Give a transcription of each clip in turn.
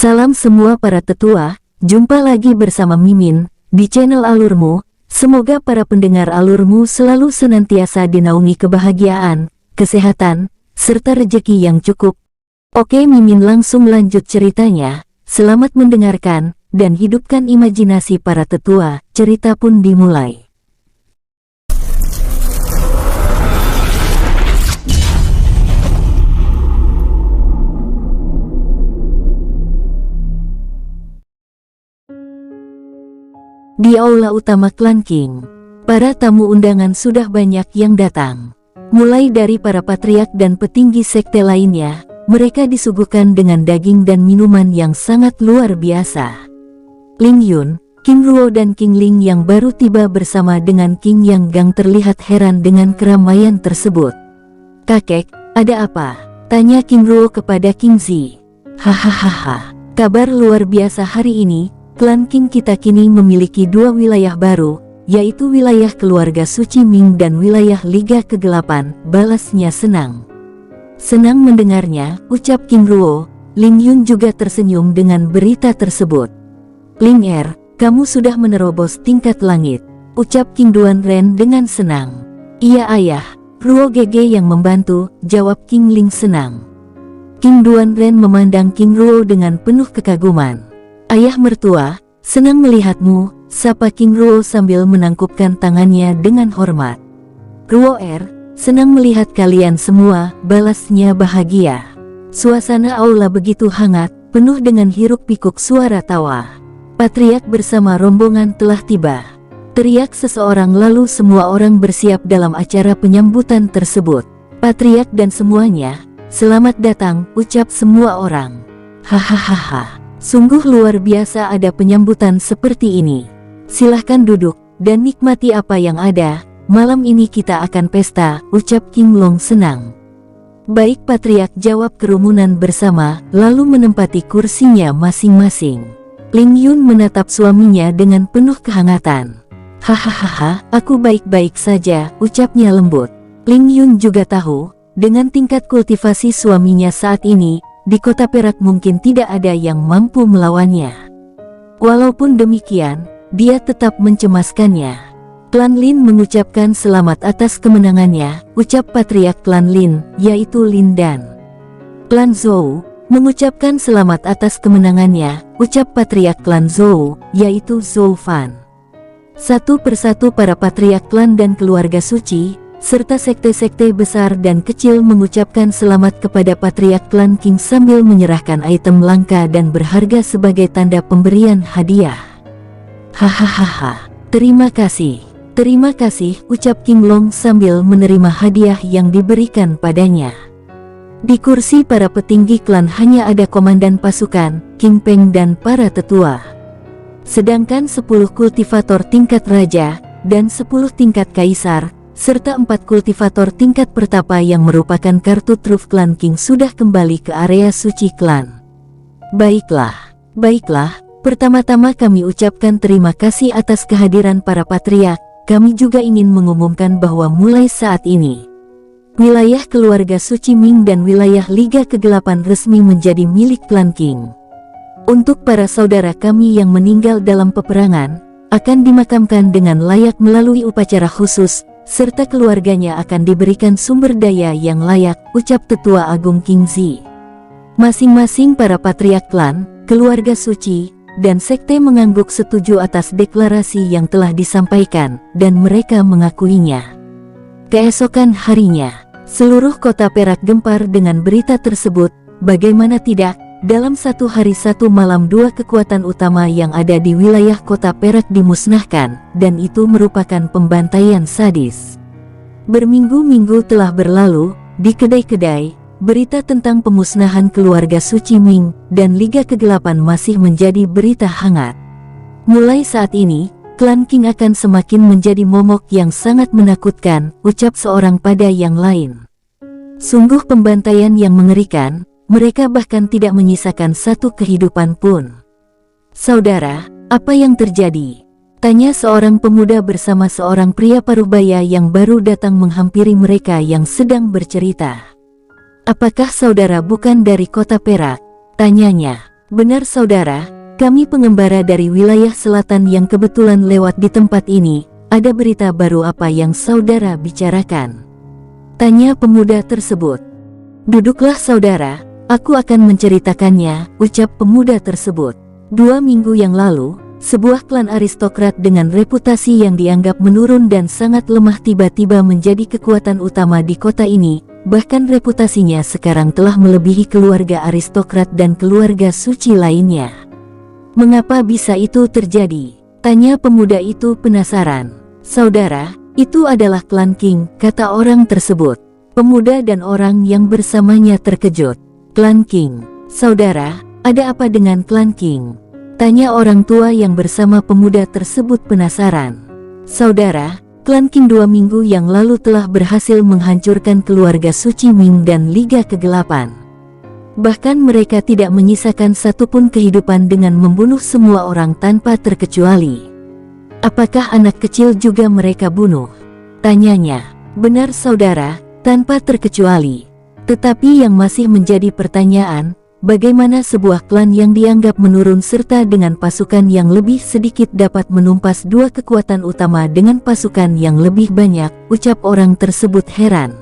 Salam semua para tetua, jumpa lagi bersama Mimin di channel Alurmu. Semoga para pendengar Alurmu selalu senantiasa dinaungi kebahagiaan, kesehatan, serta rejeki yang cukup. Oke, Mimin langsung lanjut ceritanya. Selamat mendengarkan dan hidupkan imajinasi para tetua. Cerita pun dimulai. Di aula utama klan King, para tamu undangan sudah banyak yang datang. Mulai dari para patriark dan petinggi sekte lainnya, mereka disuguhkan dengan daging dan minuman yang sangat luar biasa. Ling Yun, King Ruo dan King Ling yang baru tiba bersama dengan King Yang Gang terlihat heran dengan keramaian tersebut. "Kakek, ada apa?" tanya King Ruo kepada King Zi. "Hahaha, kabar luar biasa hari ini. Klan King kita kini memiliki dua wilayah baru, yaitu wilayah keluarga suci Ming dan wilayah Liga Kegelapan," balasnya senang. "Senang mendengarnya," ucap King Ruo. Ling Yun juga tersenyum dengan berita tersebut. "Ling kamu sudah menerobos tingkat langit," ucap King Duan Ren dengan senang. "Iya ayah, Ruo GG yang membantu," jawab King Ling senang. King Duan Ren memandang King Ruo dengan penuh kekaguman. "Ayah mertua, senang melihatmu," sapa King Ruo sambil menangkupkan tangannya dengan hormat. "Ruo senang melihat kalian semua," balasnya bahagia. Suasana aula begitu hangat, penuh dengan hiruk-pikuk suara tawa. Patriark bersama rombongan telah tiba. Teriak seseorang lalu semua orang bersiap dalam acara penyambutan tersebut. "Patriark dan semuanya, selamat datang," ucap semua orang. "Hahaha. Sungguh luar biasa ada penyambutan seperti ini. Silahkan duduk dan nikmati apa yang ada. Malam ini kita akan pesta," ucap King Long senang. "Baik patriark," jawab kerumunan bersama, lalu menempati kursinya masing-masing. Ling Yun menatap suaminya dengan penuh kehangatan. "Hahaha, aku baik-baik saja," ucapnya lembut. Ling Yun juga tahu, dengan tingkat kultivasi suaminya saat ini, di kota perak mungkin tidak ada yang mampu melawannya. Walaupun demikian, dia tetap mencemaskannya. "Klan Lin mengucapkan selamat atas kemenangannya," ucap patriark klan Lin, yaitu Lin Dan. "Klan Zhou mengucapkan selamat atas kemenangannya," ucap patriark klan Zhou, yaitu Zhou Fan. Satu persatu para patriark klan dan keluarga suci, serta sekte-sekte besar dan kecil mengucapkan selamat kepada patriark klan King sambil menyerahkan item langka dan berharga sebagai tanda pemberian hadiah. "Hahaha, terima kasih, ucap King Long sambil menerima hadiah yang diberikan padanya. Di kursi para petinggi klan hanya ada komandan pasukan, King Peng dan para tetua. Sedangkan 10 kultivator tingkat raja, dan 10 tingkat kaisar, serta 4 kultivator tingkat pertapa yang merupakan kartu truf klan King sudah kembali ke area suci klan. Baiklah, pertama-tama kami ucapkan terima kasih atas kehadiran para patriark. Kami juga ingin mengumumkan bahwa mulai saat ini, wilayah keluarga suci Ming dan wilayah Liga Kegelapan resmi menjadi milik klan King. Untuk para saudara kami yang meninggal dalam peperangan, akan dimakamkan dengan layak melalui upacara khusus, serta keluarganya akan diberikan sumber daya yang layak, ucap Tetua Agung King Zi. Masing-masing para patriark klan, keluarga suci, dan sekte mengangguk setuju atas deklarasi yang telah disampaikan, dan mereka mengakuinya. Keesokan harinya, seluruh kota perak gempar dengan berita tersebut. Bagaimana tidak, dalam satu hari satu malam dua kekuatan utama yang ada di wilayah kota perak dimusnahkan, dan itu merupakan pembantaian sadis. Berminggu-minggu telah berlalu, di kedai-kedai, berita tentang pemusnahan keluarga suci Ming dan Liga Kegelapan masih menjadi berita hangat. Mulai saat ini, klan King akan semakin menjadi momok yang sangat menakutkan, ucap seorang pada yang lain. Sungguh pembantaian yang mengerikan. Mereka bahkan tidak menyisakan satu kehidupan pun. "Saudara, apa yang terjadi?" tanya seorang pemuda bersama seorang pria parubaya yang baru datang menghampiri mereka yang sedang bercerita. "Apakah saudara bukan dari kota Perak?" tanyanya. Benar saudara, kami pengembara dari wilayah selatan yang kebetulan lewat di tempat ini. Ada berita baru apa yang saudara bicarakan? Tanya pemuda tersebut. Duduklah saudara, aku akan menceritakannya, ucap pemuda tersebut. 2 minggu yang lalu, sebuah klan aristokrat dengan reputasi yang dianggap menurun dan sangat lemah tiba-tiba menjadi kekuatan utama di kota ini. Bahkan reputasinya sekarang telah melebihi keluarga aristokrat dan keluarga suci lainnya. Mengapa bisa itu terjadi? Tanya pemuda itu penasaran. Saudara, itu adalah klan King, kata orang tersebut. Pemuda dan orang yang bersamanya terkejut. Klan King, saudara, ada apa dengan klan King? Tanya orang tua yang bersama pemuda tersebut penasaran. Saudara, klan King 2 minggu yang lalu telah berhasil menghancurkan keluarga suci Ming dan Liga Kegelapan. Bahkan mereka tidak menyisakan satupun kehidupan dengan membunuh semua orang tanpa terkecuali. Apakah anak kecil juga mereka bunuh? Tanyanya. Benar saudara, tanpa terkecuali. Tetapi yang masih menjadi pertanyaan, bagaimana sebuah klan yang dianggap menurun serta dengan pasukan yang lebih sedikit dapat menumpas 2 kekuatan utama dengan pasukan yang lebih banyak, ucap orang tersebut heran.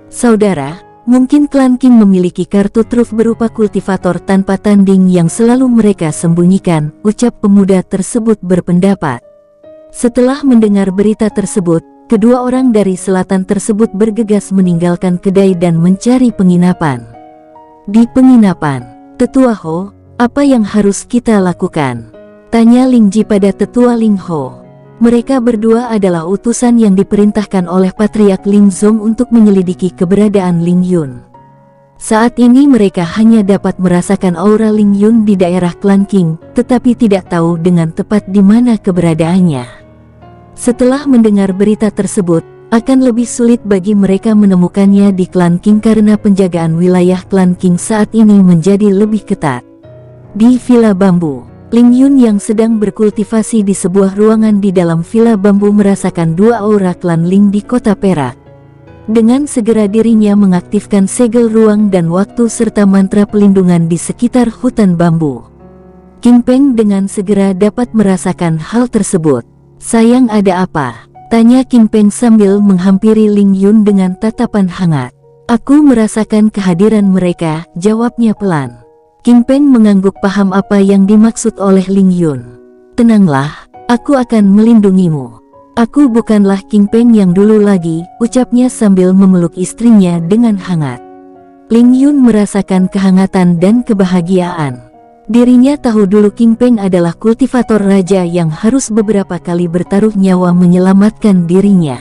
Saudara, mungkin klan King memiliki kartu truf berupa kultivator tanpa tanding yang selalu mereka sembunyikan, ucap pemuda tersebut berpendapat. Setelah mendengar berita tersebut, kedua orang dari selatan tersebut bergegas meninggalkan kedai dan mencari penginapan. Di penginapan, Tetua Ho, apa yang harus kita lakukan? Tanya Ling Ji pada Tetua Ling Ho. Mereka berdua adalah utusan yang diperintahkan oleh Patriark Ling Zong untuk menyelidiki keberadaan Ling Yun. Saat ini mereka hanya dapat merasakan aura Ling Yun di daerah klan King, tetapi tidak tahu dengan tepat di mana keberadaannya. Setelah mendengar berita tersebut, akan lebih sulit bagi mereka menemukannya di klan King karena penjagaan wilayah klan King saat ini menjadi lebih ketat. Di Villa Bambu, Ling Yun yang sedang berkultivasi di sebuah ruangan di dalam Villa Bambu merasakan 2 aura klan Ling di kota Perak. Dengan segera dirinya mengaktifkan segel ruang dan waktu serta mantra pelindungan di sekitar hutan bambu. King Peng dengan segera dapat merasakan hal tersebut. Sayang, ada apa? Tanya King Peng sambil menghampiri Ling Yun dengan tatapan hangat. Aku merasakan kehadiran mereka, jawabnya pelan. King Peng mengangguk paham apa yang dimaksud oleh Ling Yun. Tenanglah, aku akan melindungimu. Aku bukanlah King Peng yang dulu lagi, ucapnya sambil memeluk istrinya dengan hangat. Ling Yun merasakan kehangatan dan kebahagiaan. Dirinya tahu dulu King Peng adalah kultivator raja yang harus beberapa kali bertaruh nyawa menyelamatkan dirinya.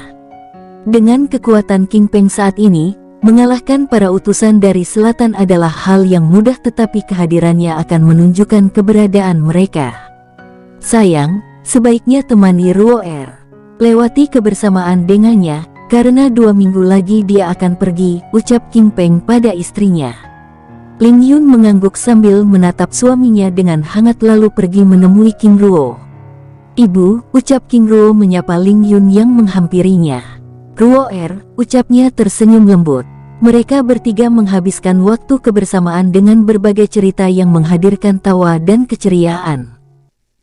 Dengan kekuatan King Peng saat ini, mengalahkan para utusan dari selatan adalah hal yang mudah, tetapi kehadirannya akan menunjukkan keberadaan mereka. Sayang, sebaiknya temani Ruo'er. Lewati kebersamaan dengannya, karena 2 minggu lagi dia akan pergi, ucap King Peng pada istrinya. Ling Yun mengangguk sambil menatap suaminya dengan hangat lalu pergi menemui King Ruo. Ibu, ucap King Ruo menyapa Ling Yun yang menghampirinya. Ruo'er, ucapnya tersenyum lembut. Mereka bertiga menghabiskan waktu kebersamaan dengan berbagai cerita yang menghadirkan tawa dan keceriaan.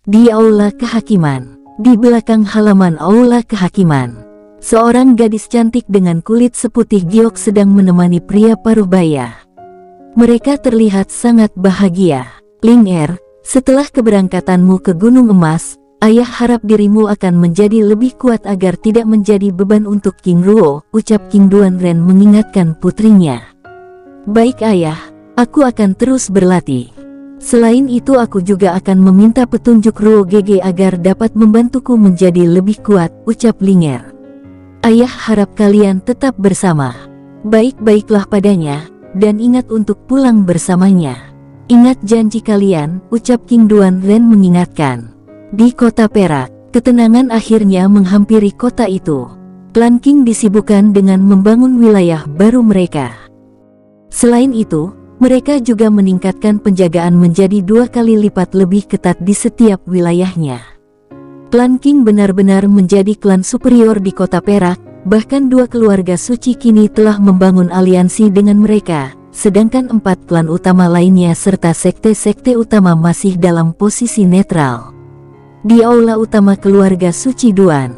Di Aula Kehakiman. Di belakang halaman Aula Kehakiman, seorang gadis cantik dengan kulit seputih giok sedang menemani pria paruh-baya. Mereka terlihat sangat bahagia. Ling Er, setelah keberangkatanmu ke Gunung Emas, ayah harap dirimu akan menjadi lebih kuat agar tidak menjadi beban untuk King Ruo, ucap King Duan Ren mengingatkan putrinya. Baik ayah, aku akan terus berlatih. Selain itu aku juga akan meminta petunjuk Ruo Gege agar dapat membantuku menjadi lebih kuat, ucap Ling Er. Ayah harap kalian tetap bersama. Baik-baiklah padanya, dan ingat untuk pulang bersamanya. Ingat janji kalian, ucap King Duan Ren mengingatkan. Di kota Perak, ketenangan akhirnya menghampiri kota itu. Klan King disibukkan dengan membangun wilayah baru mereka. Selain itu, mereka juga meningkatkan penjagaan menjadi 2 kali lipat lebih ketat di setiap wilayahnya. Klan King benar-benar menjadi klan superior di kota Perak, bahkan 2 keluarga suci kini telah membangun aliansi dengan mereka, sedangkan 4 klan utama lainnya serta sekte-sekte utama masih dalam posisi netral. Di aula utama keluarga suci Duan,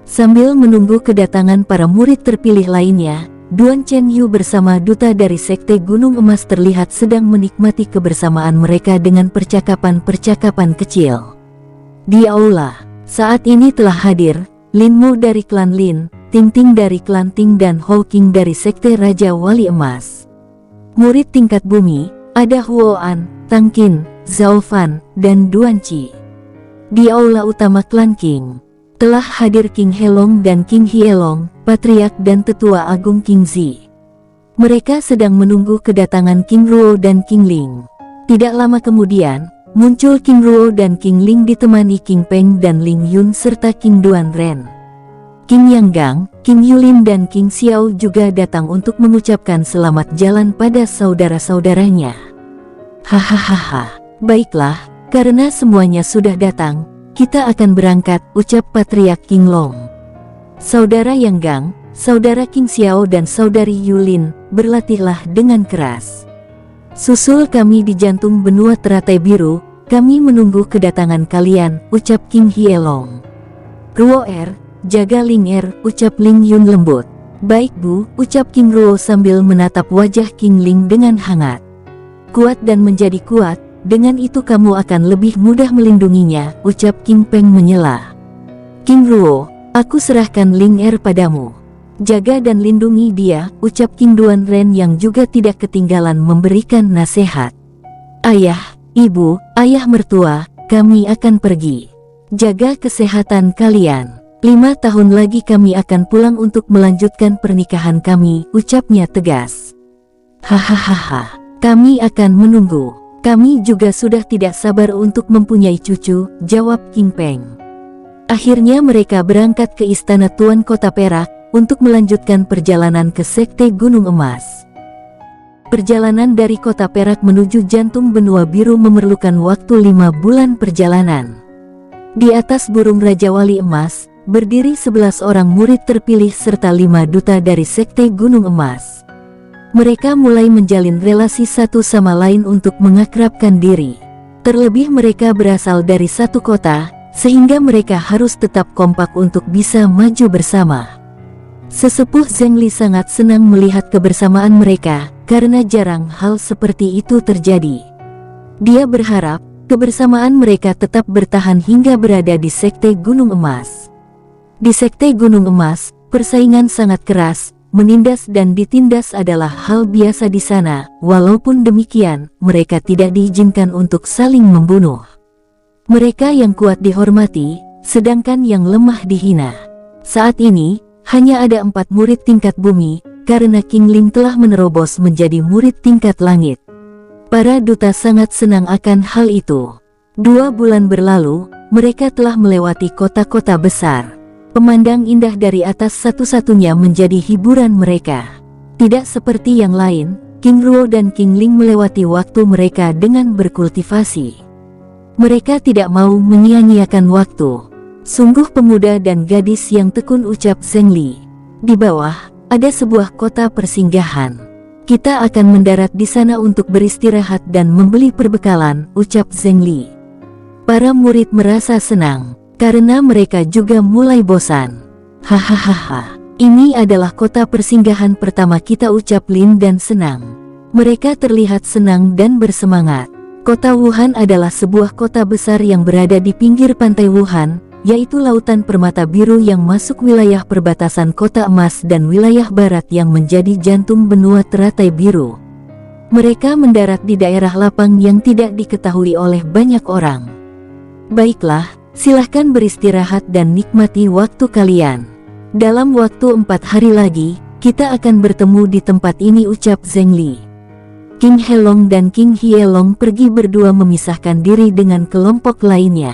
sambil menunggu kedatangan para murid terpilih lainnya, Duan Chenyu bersama duta dari Sekte Gunung Emas terlihat sedang menikmati kebersamaan mereka dengan percakapan-percakapan kecil. Di aula, saat ini telah hadir Lin Mu dari klan Lin, Ting Ting dari klan Ting dan Hou Qing dari Sekte Raja Wali Emas. Murid tingkat bumi, ada Huo An, Tang Qin, Zhao Fan, dan Duan Qi. Di aula utama klan Qing, telah hadir King Helong dan King Hielong, Patriark dan Tetua Agung King Zi. Mereka sedang menunggu kedatangan King Ruo dan King Ling. Tidak lama kemudian, muncul King Ruo dan King Ling ditemani King Peng dan Ling Yun serta King Duan Ren. King Yang Gang, King Yulin dan King Xiao juga datang untuk mengucapkan selamat jalan pada saudara-saudaranya. Hahaha, baiklah, karena semuanya sudah datang, kita akan berangkat, ucap Patriark King Long. Saudara Yang Gang, saudara King Xiao dan saudari Yulin, berlatihlah dengan keras. Susul kami di jantung benua teratai biru, kami menunggu kedatangan kalian, ucap King Hielong. Ruo jaga Ling ucap Ling Yun lembut. Baik Bu, ucap King Ruo sambil menatap wajah King Ling dengan hangat. Kuat dan menjadi kuat, dengan itu kamu akan lebih mudah melindunginya, ucap King Peng menyela. King Ruo, aku serahkan Ling padamu. Jaga dan lindungi dia, ucap King Duan Ren yang juga tidak ketinggalan memberikan nasihat. Ayah, ibu, ayah mertua, kami akan pergi. Jaga kesehatan kalian. 5 tahun lagi kami akan pulang untuk melanjutkan pernikahan kami, ucapnya tegas. Hahaha, kami akan menunggu. Kami juga sudah tidak sabar untuk mempunyai cucu, jawab King Peng. Akhirnya mereka berangkat ke istana Tuan Kota Perak untuk melanjutkan perjalanan ke Sekte Gunung Emas. Perjalanan dari Kota Perak menuju jantung benua biru memerlukan waktu 5 bulan perjalanan. Di atas burung Raja Wali Emas, berdiri 11 orang murid terpilih serta 5 duta dari Sekte Gunung Emas. Mereka mulai menjalin relasi satu sama lain untuk mengakrabkan diri. Terlebih mereka berasal dari satu kota, sehingga mereka harus tetap kompak untuk bisa maju bersama. Sesepuh Zhengli sangat senang melihat kebersamaan mereka, karena jarang hal seperti itu terjadi. Dia berharap kebersamaan mereka tetap bertahan hingga berada di Sekte Gunung Emas. Di Sekte Gunung Emas, persaingan sangat keras. Menindas dan ditindas adalah hal biasa di sana, walaupun demikian, mereka tidak diizinkan untuk saling membunuh. Mereka yang kuat dihormati, sedangkan yang lemah dihina. Saat ini, hanya ada 4 murid tingkat bumi, karena King Ling telah menerobos menjadi murid tingkat langit. Para duta sangat senang akan hal itu. 2 bulan berlalu, mereka telah melewati kota-kota besar. Pemandang indah dari atas satu-satunya menjadi hiburan mereka. Tidak seperti yang lain, King Ruo dan King Ling melewati waktu mereka dengan berkultivasi. Mereka tidak mau menyia-nyiakan waktu. Sungguh pemuda dan gadis yang tekun, ucap Zhengli. Di bawah, ada sebuah kota persinggahan. Kita akan mendarat di sana untuk beristirahat dan membeli perbekalan, ucap Zhengli. Para murid merasa senang, karena mereka juga mulai bosan. Hahaha, ini adalah kota persinggahan pertama kita, ucap Lin dan senang. Mereka terlihat senang dan bersemangat. Kota Wuhan adalah sebuah kota besar yang berada di pinggir pantai Wuhan, yaitu lautan permata biru yang masuk wilayah perbatasan Kota Emas dan wilayah barat yang menjadi jantung benua teratai biru. Mereka mendarat di daerah lapang yang tidak diketahui oleh banyak orang. Baiklah, silahkan beristirahat dan nikmati waktu kalian. Dalam waktu 4 hari lagi, kita akan bertemu di tempat ini, ucap Zhengli. King Helong dan King Hielong pergi berdua memisahkan diri dengan kelompok lainnya.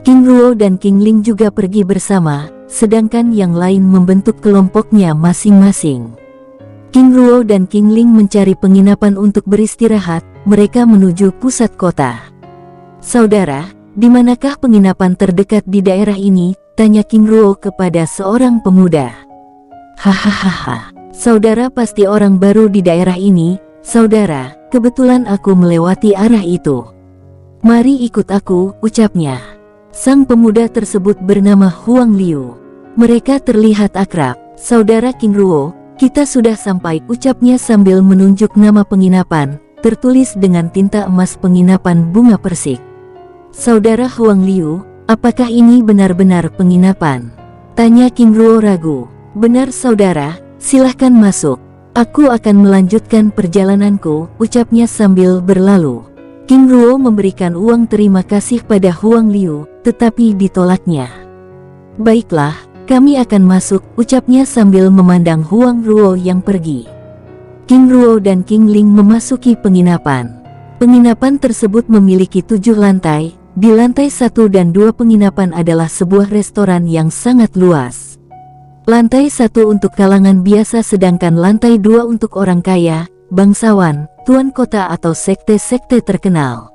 King Ruo dan King Ling juga pergi bersama, sedangkan yang lain membentuk kelompoknya masing-masing. King Ruo dan King Ling mencari penginapan untuk beristirahat, mereka menuju pusat kota. Saudara, di manakah penginapan terdekat di daerah ini? Tanya King Ruo kepada seorang pemuda. Hahaha, saudara pasti orang baru di daerah ini, Saudara, kebetulan aku melewati arah itu. Mari ikut aku, ucapnya. Sang pemuda tersebut bernama Huang Liu. Mereka terlihat akrab. Saudara King Ruo, kita sudah sampai, ucapnya sambil menunjuk nama penginapan, tertulis dengan tinta emas penginapan bunga persik. Saudara Huang Liu, apakah ini benar-benar penginapan? Tanya King Ruo ragu. Benar saudara, silahkan masuk. Aku akan melanjutkan perjalananku, ucapnya sambil berlalu. King Ruo memberikan uang terima kasih pada Huang Liu, tetapi ditolaknya. Baiklah, kami akan masuk, ucapnya sambil memandang Huang Ruo yang pergi. King Ruo dan King Ling memasuki penginapan. Penginapan tersebut memiliki 7 lantai. Di lantai 1 dan 2 penginapan adalah sebuah restoran yang sangat luas. Lantai 1 untuk kalangan biasa sedangkan lantai 2 untuk orang kaya, bangsawan, tuan kota atau sekte-sekte terkenal.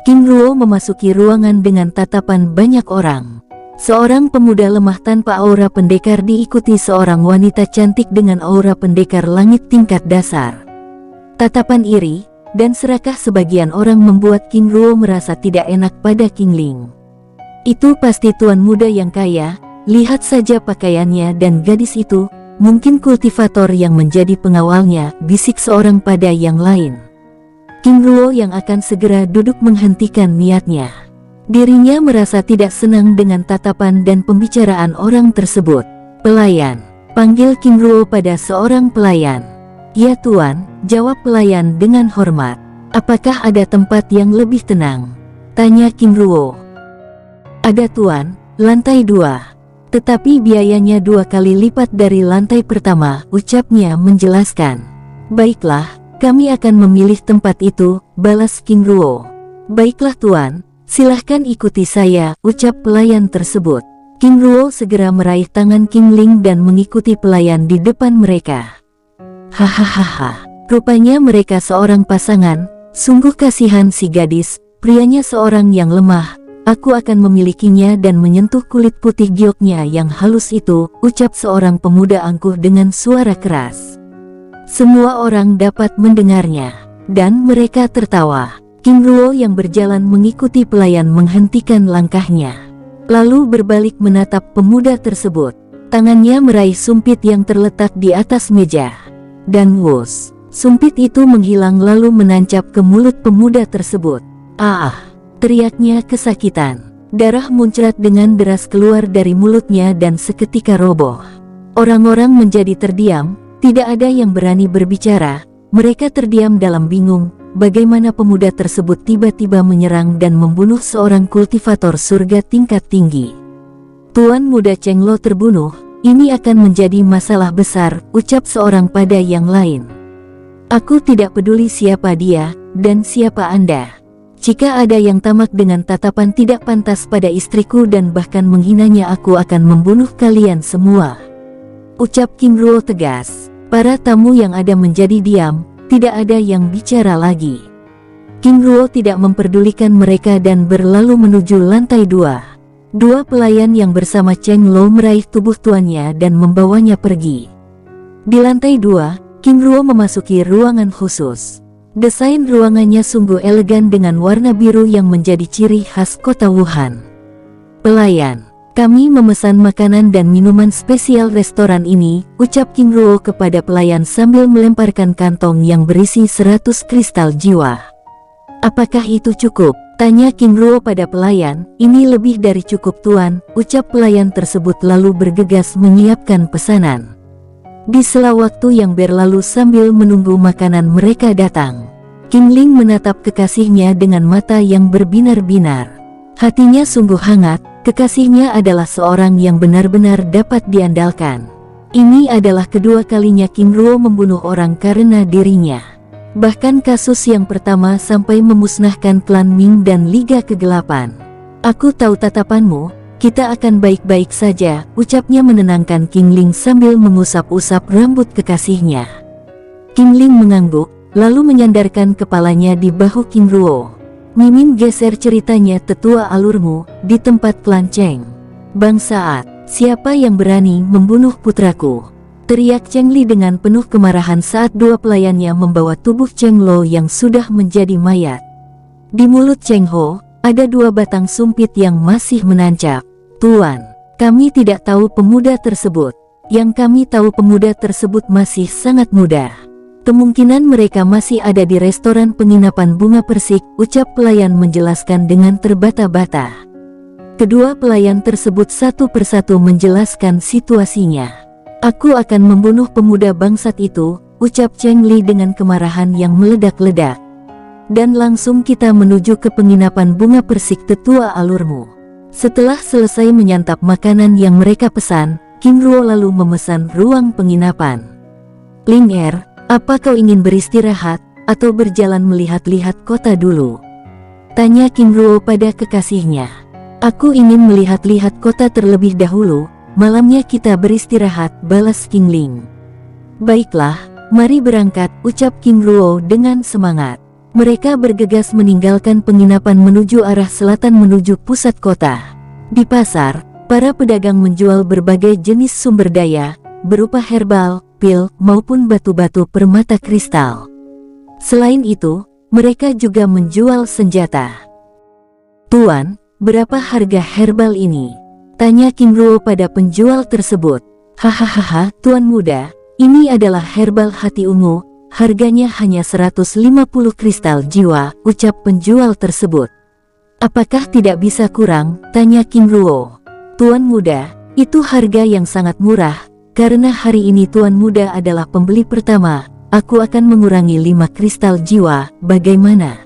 King Ruo memasuki ruangan dengan tatapan banyak orang. Seorang pemuda lemah tanpa aura pendekar diikuti seorang wanita cantik dengan aura pendekar langit tingkat dasar. Tatapan iri dan serakah sebagian orang membuat King Ruo merasa tidak enak pada King Ling. Itu pasti tuan muda yang kaya, lihat saja pakaiannya dan gadis itu, mungkin kultivator yang menjadi pengawalnya, bisik seorang pada yang lain. King Ruo yang akan segera duduk menghentikan niatnya. Dirinya merasa tidak senang dengan tatapan dan pembicaraan orang tersebut. Pelayan, panggil King Ruo pada seorang pelayan. Ya tuan, jawab pelayan dengan hormat. Apakah ada tempat yang lebih tenang? Tanya King Ruo. Ada tuan, lantai 2. Tetapi biayanya 2 kali lipat dari lantai pertama, ucapnya menjelaskan. Baiklah, kami akan memilih tempat itu, balas King Ruo. Baiklah tuan, silahkan ikuti saya, ucap pelayan tersebut. King Ruo segera meraih tangan King Ling dan mengikuti pelayan di depan mereka. Hahaha, rupanya mereka seorang pasangan, sungguh kasihan si gadis, prianya seorang yang lemah, aku akan memilikinya dan menyentuh kulit putih gioknya yang halus itu, ucap seorang pemuda angkuh dengan suara keras. Semua orang dapat mendengarnya, dan mereka tertawa. King Ruo yang berjalan mengikuti pelayan menghentikan langkahnya, lalu berbalik menatap pemuda tersebut. Tangannya meraih sumpit yang terletak di atas meja. Dan wus, sumpit itu menghilang lalu menancap ke mulut pemuda tersebut. Ah, teriaknya kesakitan. Darah muncrat dengan deras keluar dari mulutnya dan seketika roboh. Orang-orang menjadi terdiam, tidak ada yang berani berbicara. Mereka terdiam dalam bingung, bagaimana pemuda tersebut tiba-tiba menyerang dan membunuh seorang kultivator surga tingkat tinggi. Tuan muda Cheng Lo terbunuh. Ini akan menjadi masalah besar, ucap seorang pada yang lain. Aku tidak peduli siapa dia, dan siapa Anda. Jika ada yang tamak dengan tatapan tidak pantas pada istriku dan bahkan menghinanya, aku akan membunuh kalian semua. Ucap King Ruo tegas. Para tamu yang ada menjadi diam, tidak ada yang bicara lagi. King Ruo tidak memperdulikan mereka dan berlalu menuju lantai 2. Dua pelayan yang bersama Cheng Lo meraih tubuh tuannya dan membawanya pergi. Di lantai 2, King Ruo memasuki ruangan khusus. Desain ruangannya sungguh elegan dengan warna biru yang menjadi ciri khas kota Wuhan. Pelayan, kami memesan makanan dan minuman spesial restoran ini, ucap King Ruo kepada pelayan sambil melemparkan kantong yang berisi 100 kristal jiwa. Apakah itu cukup? Tanya King Ruo pada pelayan. Ini lebih dari cukup tuan, ucap pelayan tersebut lalu bergegas menyiapkan pesanan. Di sela waktu yang berlalu sambil menunggu makanan mereka datang, King Ling menatap kekasihnya dengan mata yang berbinar-binar. Hatinya sungguh hangat, kekasihnya adalah seorang yang benar-benar dapat diandalkan. Ini adalah kedua kalinya King Ruo membunuh orang karena dirinya. Bahkan kasus yang pertama sampai memusnahkan klan Ming dan Liga Kegelapan. Aku tahu tatapanmu, kita akan baik-baik saja, ucapnya menenangkan King Ling sambil mengusap-usap rambut kekasihnya. King Ling mengangguk, lalu menyandarkan kepalanya di bahu King Ruo. Mimin geser ceritanya, tetua alurmu, di tempat klan Cheng. Bangsaat, siapa yang berani membunuh putraku? teriak Cheng Li dengan penuh kemarahan saat dua pelayannya membawa tubuh Cheng Lo yang sudah menjadi mayat. Di mulut Cheng Ho, ada dua batang sumpit yang masih menancap. Tuan, kami tidak tahu pemuda tersebut. Yang kami tahu pemuda tersebut masih sangat muda. Kemungkinan mereka masih ada di restoran penginapan Bunga Persik, ucap pelayan menjelaskan dengan terbata-bata. Kedua pelayan tersebut satu persatu menjelaskan situasinya. Aku akan membunuh pemuda bangsat itu, ucap Cheng Li dengan kemarahan yang meledak-ledak. Dan langsung kita menuju ke penginapan Bunga Persik tetua alurmu. Setelah selesai menyantap makanan yang mereka pesan, King Ruo lalu memesan ruang penginapan. Ling Er, apa kau ingin beristirahat, atau berjalan melihat-lihat kota dulu? Tanya King Ruo pada kekasihnya. Aku ingin melihat-lihat kota terlebih dahulu. Malamnya kita beristirahat, balas King Ling. Baiklah, mari berangkat, ucap King Ruo dengan semangat. Mereka bergegas meninggalkan penginapan menuju arah selatan menuju pusat kota. Di pasar, para pedagang menjual berbagai jenis sumber daya, berupa herbal, pil, maupun batu-batu permata kristal. Selain itu, mereka juga menjual senjata. Tuan, berapa harga herbal ini? Tanya King Ruo pada penjual tersebut. Hahaha, tuan muda, ini adalah herbal hati ungu, harganya hanya 150 kristal jiwa, ucap penjual tersebut. Apakah tidak bisa kurang? Tanya King Ruo. Tuan muda, itu harga yang sangat murah, karena hari ini tuan muda adalah pembeli pertama, aku akan mengurangi 5 kristal jiwa, bagaimana?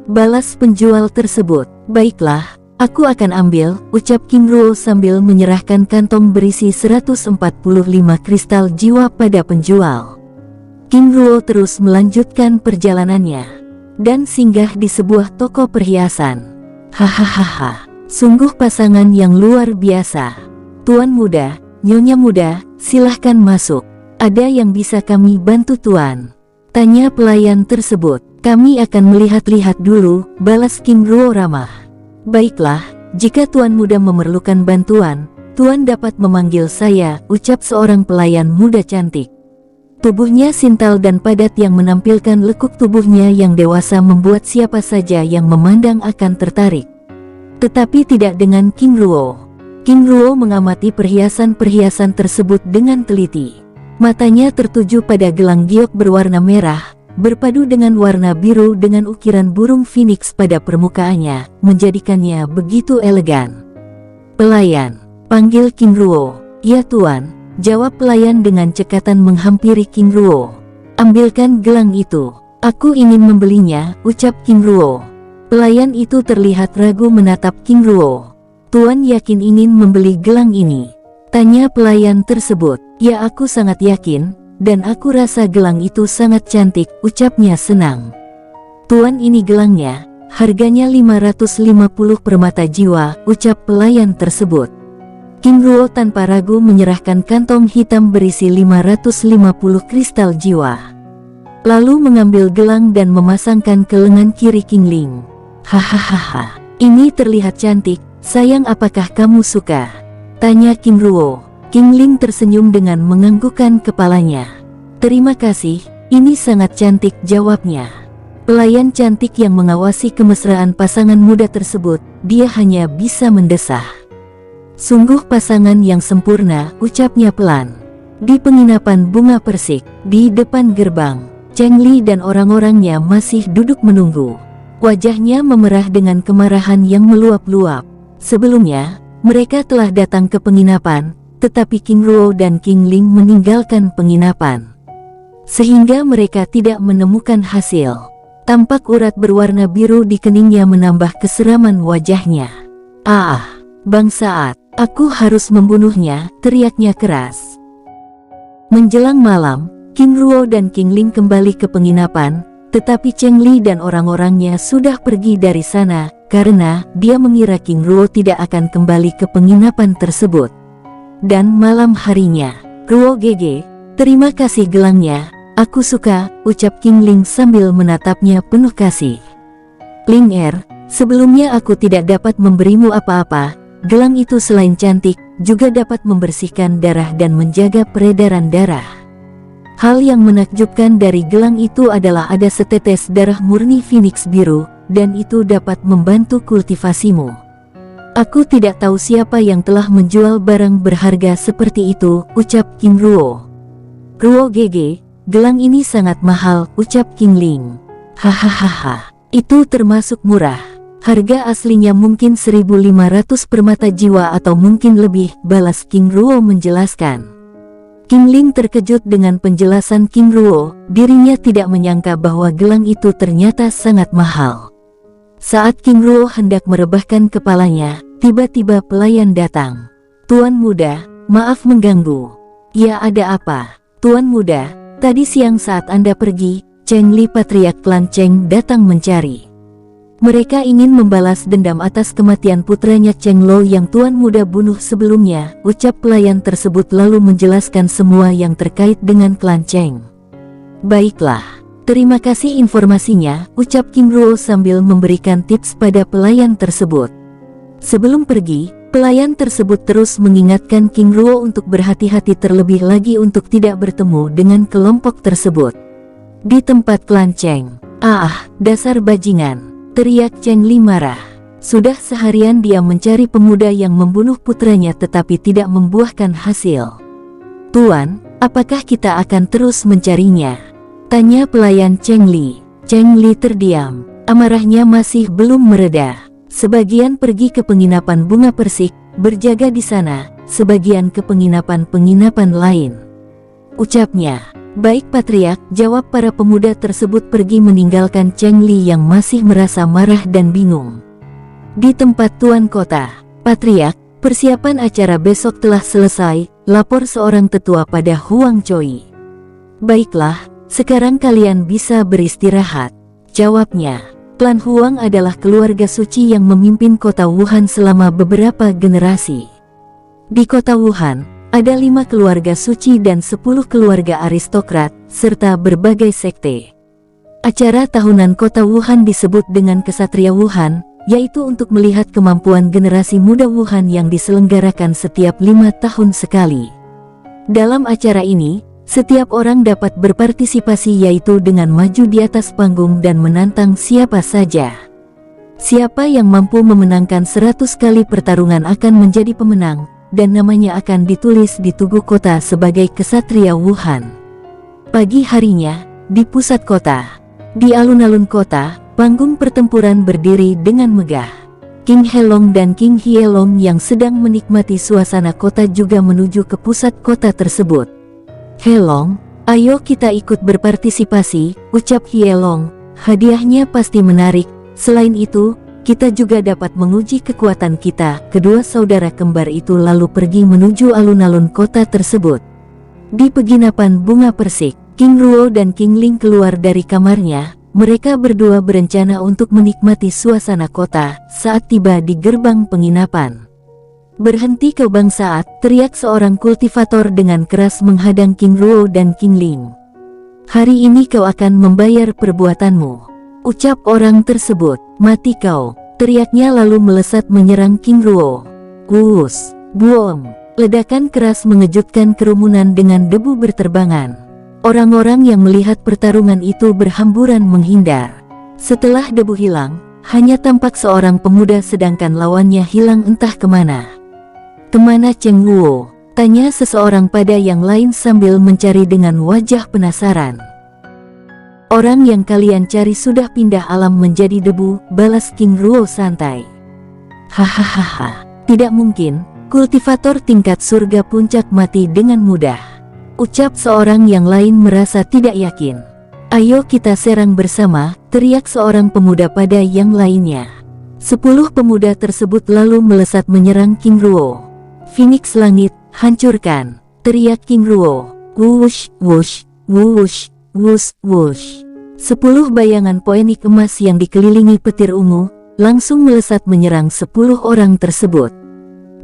Balas penjual tersebut. Baiklah, aku akan ambil, ucap King Ruo sambil menyerahkan kantong berisi 145 kristal jiwa pada penjual. King Ruo terus melanjutkan perjalanannya, dan singgah di sebuah toko perhiasan. Hahaha, sungguh pasangan yang luar biasa. Tuan muda, nyonya muda, silahkan masuk. Ada yang bisa kami bantu tuan? Tanya pelayan tersebut. Kami akan melihat-lihat dulu, balas King Ruo ramah. Baiklah, jika tuan muda memerlukan bantuan, tuan dapat memanggil saya, ucap seorang pelayan muda cantik. Tubuhnya sintal dan padat yang menampilkan lekuk tubuhnya yang dewasa membuat siapa saja yang memandang akan tertarik. Tetapi tidak dengan King Ruo. King Ruo mengamati perhiasan-perhiasan tersebut dengan teliti. Matanya tertuju pada gelang giok berwarna merah, berpadu dengan warna biru dengan ukiran burung phoenix pada permukaannya, menjadikannya begitu elegan. Pelayan, panggil King Ruo. Ya tuan, jawab pelayan dengan cekatan menghampiri King Ruo. Ambilkan gelang itu, aku ingin membelinya, ucap King Ruo. Pelayan itu terlihat ragu menatap King Ruo. Tuan yakin ingin membeli gelang ini? Tanya pelayan tersebut. Ya aku sangat yakin, dan aku rasa gelang itu sangat cantik, ucapnya senang. Tuan ini gelangnya, harganya 550 permata jiwa, ucap pelayan tersebut. King Ruo tanpa ragu menyerahkan kantong hitam berisi 550 kristal jiwa. Lalu mengambil gelang dan memasangkan ke lengan kiri King Ling. Hahaha, ini terlihat cantik, sayang apakah kamu suka? Tanya King Ruo. King Ling tersenyum dengan menganggukkan kepalanya. Terima kasih, ini sangat cantik, jawabnya. Pelayan cantik yang mengawasi kemesraan pasangan muda tersebut, dia hanya bisa mendesah. Sungguh pasangan yang sempurna, ucapnya pelan. Di penginapan Bunga Persik, di depan gerbang, Cheng Li dan orang-orangnya masih duduk menunggu. Wajahnya memerah dengan kemarahan yang meluap-luap. Sebelumnya, mereka telah datang ke penginapan, tetapi King Ruo dan King Ling meninggalkan penginapan. Sehingga mereka tidak menemukan hasil. Tampak urat berwarna biru di keningnya menambah keseraman wajahnya. Ah, bangsaat, aku harus membunuhnya, teriaknya keras. Menjelang malam, King Ruo dan King Ling kembali ke penginapan, tetapi Cheng Li dan orang-orangnya sudah pergi dari sana, karena dia mengira King Ruo tidak akan kembali ke penginapan tersebut. Dan malam harinya, Ruo Gege, terima kasih gelangnya, aku suka, ucap King Ling sambil menatapnya penuh kasih. Ling Er, sebelumnya aku tidak dapat memberimu apa-apa, gelang itu selain cantik, juga dapat membersihkan darah dan menjaga peredaran darah. Hal yang menakjubkan dari gelang itu adalah ada setetes darah murni Phoenix biru, dan itu dapat membantu kultivasimu. Aku tidak tahu siapa yang telah menjual barang berharga seperti itu, ucap King Ruo. Ruo GG, gelang ini sangat mahal, ucap King Ling. Hahaha, itu termasuk murah. Harga aslinya mungkin 1.500 permata jiwa atau mungkin lebih, balas King Ruo menjelaskan. King Ling terkejut dengan penjelasan King Ruo, dirinya tidak menyangka bahwa gelang itu ternyata sangat mahal. Saat King Ruo hendak merebahkan kepalanya, tiba-tiba pelayan datang. Tuan muda, maaf mengganggu. Ya ada apa? Tuan muda, tadi siang saat Anda pergi, Cheng Li patriark klan Cheng datang mencari. Mereka ingin membalas dendam atas kematian putranya Cheng Lo yang tuan muda bunuh sebelumnya, ucap pelayan tersebut lalu menjelaskan semua yang terkait dengan klan Cheng. Baiklah, terima kasih informasinya, ucap King Ruo sambil memberikan tips pada pelayan tersebut. Sebelum pergi, pelayan tersebut terus mengingatkan King Ruo untuk berhati-hati terlebih lagi untuk tidak bertemu dengan kelompok tersebut. Di tempat klan Cheng, dasar bajingan, teriak Cheng Li marah. Sudah seharian dia mencari pemuda yang membunuh putranya tetapi tidak membuahkan hasil. Tuan, apakah kita akan terus mencarinya? Tanya pelayan Cheng Li. Cheng Li terdiam, amarahnya masih belum mereda. Sebagian pergi ke penginapan bunga persik, berjaga di sana, sebagian ke penginapan-penginapan lain. Ucapnya. Baik patriark, jawab para pemuda tersebut pergi meninggalkan Cheng Li yang masih merasa marah dan bingung. Di tempat tuan kota, patriark, persiapan acara besok telah selesai, lapor seorang tetua pada Huang Choi. Baiklah, sekarang kalian bisa beristirahat, jawabnya. Klan Huang adalah keluarga suci yang memimpin kota Wuhan selama beberapa generasi. Di kota Wuhan, ada 5 keluarga suci dan 10 keluarga aristokrat, serta berbagai sekte. Acara tahunan kota Wuhan disebut dengan Kesatria Wuhan, yaitu untuk melihat kemampuan generasi muda Wuhan yang diselenggarakan setiap 5 tahun sekali. Dalam acara ini, setiap orang dapat berpartisipasi yaitu dengan maju di atas panggung dan menantang siapa saja. Siapa yang mampu memenangkan 100 kali pertarungan akan menjadi pemenang, dan namanya akan ditulis di tugu kota sebagai Kesatria Wuhan. Pagi harinya, di pusat kota, di alun-alun kota, panggung pertempuran berdiri dengan megah. King Helong dan King Hielong yang sedang menikmati suasana kota juga menuju ke pusat kota tersebut. Helong, ayo kita ikut berpartisipasi, ucap Hielong, hadiahnya pasti menarik, selain itu, kita juga dapat menguji kekuatan kita. Kedua saudara kembar itu lalu pergi menuju alun-alun kota tersebut. Di penginapan bunga persik, King Ruo dan King Ling keluar dari kamarnya. Mereka berdua berencana untuk menikmati suasana kota saat tiba di gerbang penginapan. Berhenti kau bangsaat, teriak seorang kultivator dengan keras menghadang King Ruo dan King Ling. Hari ini kau akan membayar perbuatanmu, ucap orang tersebut. Mati kau, teriaknya lalu melesat menyerang King Ruo. Kus, buom, ledakan keras mengejutkan kerumunan dengan debu berterbangan. Orang-orang yang melihat pertarungan itu berhamburan menghindar. Setelah debu hilang, hanya tampak seorang pemuda sedangkan lawannya hilang entah kemana. Kemana Cheng Ruo? Tanya seseorang pada yang lain sambil mencari dengan wajah penasaran. Orang yang kalian cari sudah pindah alam menjadi debu, balas King Ruo santai. Hahaha, tidak mungkin, kultivator tingkat surga puncak mati dengan mudah, ucap seorang yang lain merasa tidak yakin. Ayo kita serang bersama, teriak seorang pemuda pada yang lainnya. 10 pemuda tersebut lalu melesat menyerang King Ruo. Phoenix langit, hancurkan, teriak King Ruo. Wush, wush, wush. Wush, wush. 10 bayangan poenik emas yang dikelilingi petir ungu, langsung melesat menyerang 10 orang tersebut.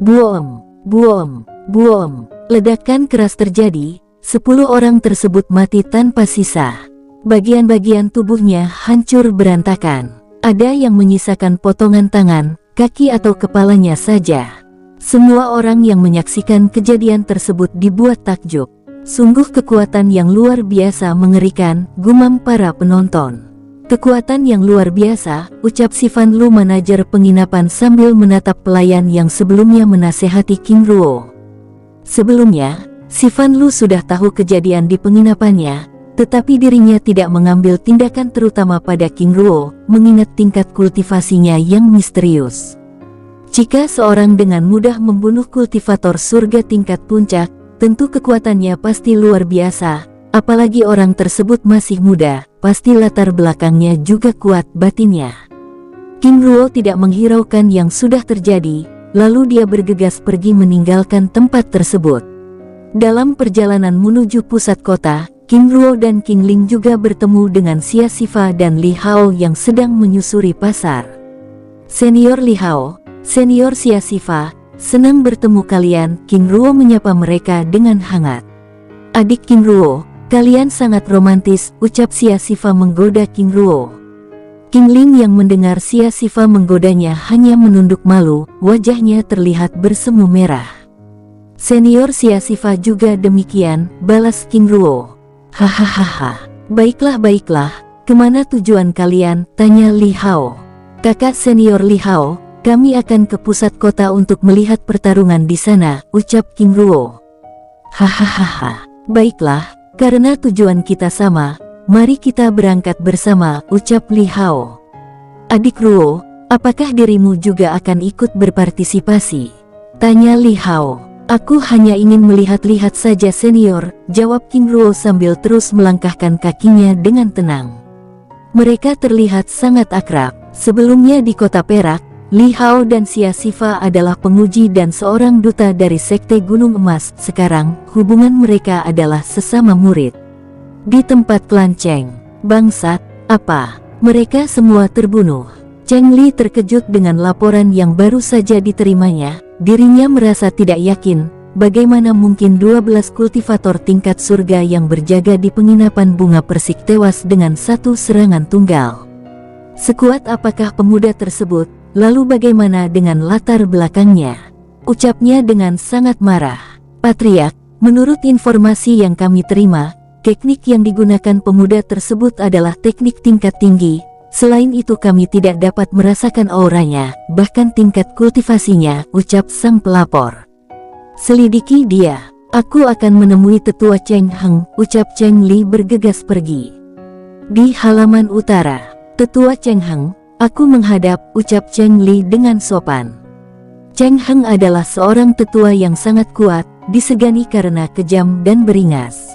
Buom, buom, buom. Ledakan keras terjadi, 10 orang tersebut mati tanpa sisa. Bagian-bagian tubuhnya hancur berantakan. Ada yang menyisakan potongan tangan, kaki atau kepalanya saja. Semua orang yang menyaksikan kejadian tersebut dibuat takjub. Sungguh kekuatan yang luar biasa mengerikan, gumam para penonton. Kekuatan yang luar biasa, ucap si Fan Lu manajer penginapan sambil menatap pelayan yang sebelumnya menasehati King Ruo. Sebelumnya, si Fan Lu sudah tahu kejadian di penginapannya, tetapi dirinya tidak mengambil tindakan terutama pada King Ruo, mengingat tingkat kultivasinya yang misterius. Jika seorang dengan mudah membunuh kultivator surga tingkat puncak, tentu kekuatannya pasti luar biasa, apalagi orang tersebut masih muda. Pasti latar belakangnya juga kuat batinnya. King Ruo tidak menghiraukan yang sudah terjadi, lalu dia bergegas pergi meninggalkan tempat tersebut. Dalam perjalanan menuju pusat kota, King Ruo dan King Ling juga bertemu dengan Xia Xifa dan Li Hao yang sedang menyusuri pasar. Senior Li Hao, Senior Xia Xifa, senang bertemu kalian. King Ruo menyapa mereka dengan hangat. Adik King Ruo, kalian sangat romantis, ucap Xia Xifa menggoda King Ruo. King Ling yang mendengar Xia Xifa menggodanya hanya menunduk malu, wajahnya terlihat bersemu merah. Senior Xia Xifa juga demikian, balas King Ruo. Hahaha, baiklah, kemana tujuan kalian, tanya Li Hao. Kakak senior Li Hao, kami akan ke pusat kota untuk melihat pertarungan di sana, ucap King Ruo. Hahaha, baiklah. Karena tujuan kita sama, mari kita berangkat bersama, ucap Li Hao. Adik Ruo, apakah dirimu juga akan ikut berpartisipasi? Tanya Li Hao. Aku hanya ingin melihat-lihat saja senior, jawab King Ruo sambil terus melangkahkan kakinya dengan tenang. Mereka terlihat sangat akrab. Sebelumnya di kota Perak, Li Hao dan Xia Xifa adalah penguji dan seorang duta dari Sekte Gunung Emas. Sekarang, hubungan mereka adalah sesama murid. Di tempat klan Cheng, bangsat, apa? Mereka semua terbunuh. Cheng Li terkejut dengan laporan yang baru saja diterimanya. Dirinya merasa tidak yakin, bagaimana mungkin 12 kultivator tingkat surga yang berjaga di penginapan bunga persik tewas dengan satu serangan tunggal. Sekuat apakah pemuda tersebut? Lalu bagaimana dengan latar belakangnya? Ucapnya dengan sangat marah. Patriark, menurut informasi yang kami terima, teknik yang digunakan pemuda tersebut adalah teknik tingkat tinggi. Selain itu kami tidak dapat merasakan auranya, bahkan tingkat kultivasinya, ucap sang pelapor. Selidiki dia. Aku akan menemui tetua Cheng Heng, ucap Cheng Li bergegas pergi. Di halaman utara, tetua Cheng Heng, aku menghadap, ucap Cheng Li dengan sopan. Cheng Heng adalah seorang tetua yang sangat kuat, disegani karena kejam dan beringas.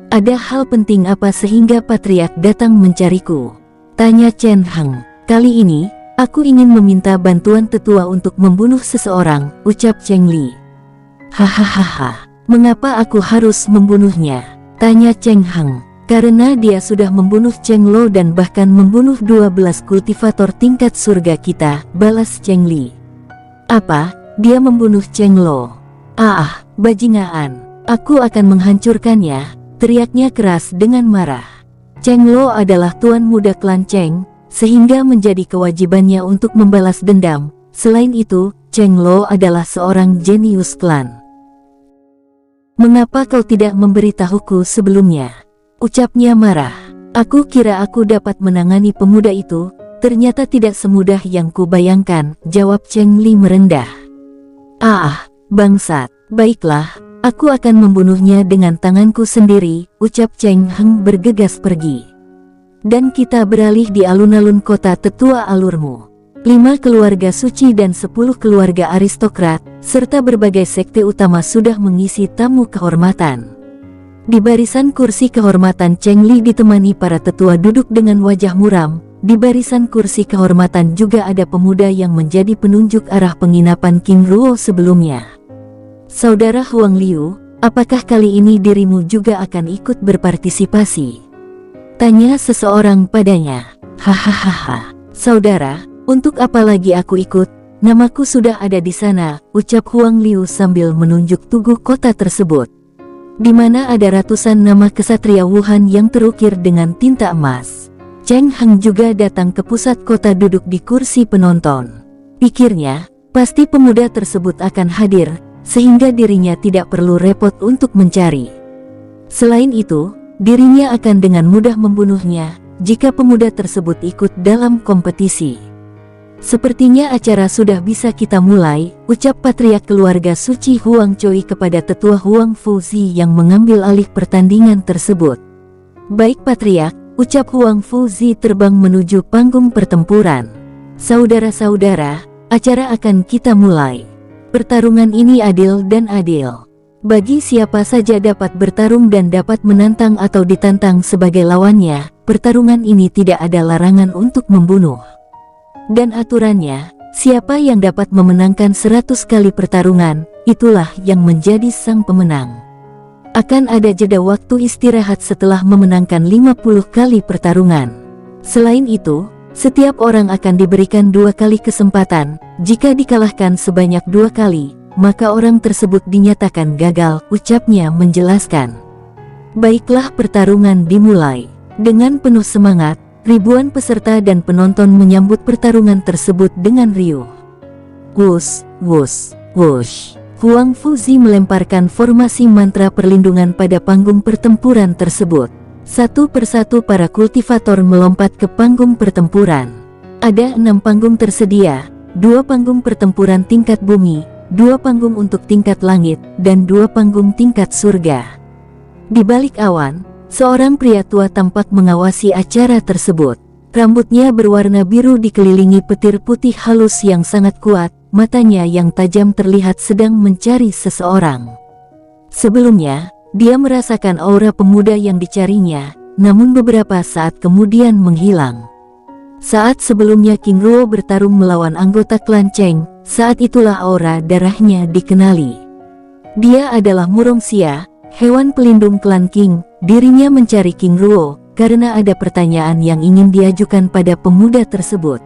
Ada hal penting apa sehingga Patriark datang mencariku? Tanya Cheng Heng. Kali ini, aku ingin meminta bantuan tetua untuk membunuh seseorang, ucap Cheng Li. Hahaha, mengapa aku harus membunuhnya? Tanya Cheng Heng. Karena dia sudah membunuh Cheng Lo dan bahkan membunuh 12 kultivator tingkat surga kita, balas Cheng Li. Apa? Dia membunuh Cheng Lo? Ah, bajingan. Aku akan menghancurkannya, teriaknya keras dengan marah. Cheng Lo adalah tuan muda klan Cheng, sehingga menjadi kewajibannya untuk membalas dendam. Selain itu, Cheng Lo adalah seorang jenius klan. Mengapa kau tidak memberitahuku sebelumnya? Ucapnya marah. Aku kira aku dapat menangani pemuda itu, ternyata tidak semudah yang kubayangkan, jawab Cheng Li merendah. Ah, bangsat, baiklah. Aku akan membunuhnya dengan tanganku sendiri, ucap Cheng Heng bergegas pergi. Dan kita beralih di alun-alun kota tetua alurmu. 5 keluarga suci dan 10 keluarga aristokrat, serta berbagai sekte utama sudah mengisi tamu kehormatan. Di barisan kursi kehormatan Cheng Li ditemani para tetua duduk dengan wajah muram. Di barisan kursi kehormatan juga ada pemuda yang menjadi penunjuk arah penginapan King Ruo sebelumnya. Saudara Huang Liu, apakah kali ini dirimu juga akan ikut berpartisipasi? Tanya seseorang padanya. Hahaha, saudara, untuk apa lagi aku ikut? Namaku sudah ada di sana, ucap Huang Liu sambil menunjuk tugu kota tersebut, di mana ada ratusan nama kesatria Wuhan yang terukir dengan tinta emas. Cheng Heng juga datang ke pusat kota duduk di kursi penonton. Pikirnya, Pasti pemuda tersebut akan hadir, sehingga dirinya tidak perlu repot untuk mencari. Selain itu, dirinya akan dengan mudah membunuhnya jika pemuda tersebut ikut dalam kompetisi. Sepertinya acara sudah bisa kita mulai, ucap patriark keluarga suci Huang Choi kepada tetua Huang Fuzi yang mengambil alih pertandingan tersebut. Baik patriark, ucap Huang Fuzi terbang menuju panggung pertempuran. Saudara-saudara, acara akan kita mulai. Pertarungan ini adil dan adil. Bagi siapa saja dapat bertarung dan dapat menantang atau ditantang sebagai lawannya, pertarungan ini tidak ada larangan untuk membunuh. Dan aturannya, siapa yang dapat memenangkan 100 kali pertarungan, itulah yang menjadi sang pemenang. Akan ada jeda waktu istirahat setelah memenangkan 50 kali pertarungan. Selain itu, setiap orang akan diberikan 2 kali kesempatan. Jika dikalahkan sebanyak 2 kali, maka orang tersebut dinyatakan gagal, ucapnya menjelaskan. Baiklah, pertarungan dimulai. Dengan penuh semangat, ribuan peserta dan penonton menyambut pertarungan tersebut dengan riuh. Wush, wush, wush. Huang Fuzi melemparkan formasi mantra perlindungan pada panggung pertempuran tersebut. Satu persatu para kultivator melompat ke panggung pertempuran. Ada 6 panggung tersedia, 2 panggung pertempuran tingkat bumi, 2 panggung untuk tingkat langit, dan 2 panggung tingkat surga. Di balik awan, seorang pria tua tampak mengawasi acara tersebut. Rambutnya berwarna biru dikelilingi petir putih halus yang sangat kuat, matanya yang tajam terlihat sedang mencari seseorang. Sebelumnya, dia merasakan aura pemuda yang dicarinya, namun beberapa saat kemudian menghilang. Saat sebelumnya King Ruo bertarung melawan anggota klan Cheng, saat itulah aura darahnya dikenali. Dia adalah Murong Xia, hewan pelindung klan King. Dirinya mencari King Ruo karena ada pertanyaan yang ingin diajukan pada pemuda tersebut.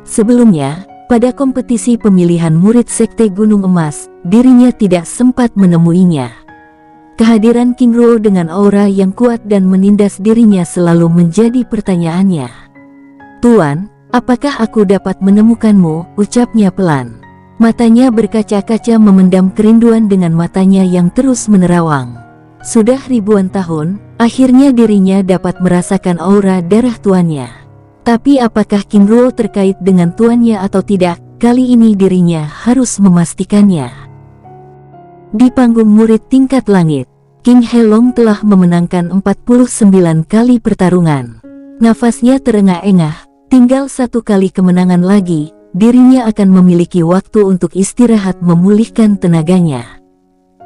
Sebelumnya, pada kompetisi pemilihan murid Sekte Gunung Emas, dirinya tidak sempat menemuinya. Kehadiran King Ruo dengan aura yang kuat dan menindas dirinya selalu menjadi pertanyaannya. Tuan, apakah aku dapat menemukanmu? Ucapnya pelan. Matanya berkaca-kaca memendam kerinduan dengan matanya yang terus menerawang. Sudah ribuan tahun, akhirnya dirinya dapat merasakan aura darah tuannya. Tapi apakah King Ruo terkait dengan tuannya atau tidak, kali ini dirinya harus memastikannya. Di panggung murid tingkat langit, King Helong telah memenangkan 49 kali pertarungan. Nafasnya terengah-engah, tinggal 1 kali kemenangan lagi, dirinya akan memiliki waktu untuk istirahat memulihkan tenaganya.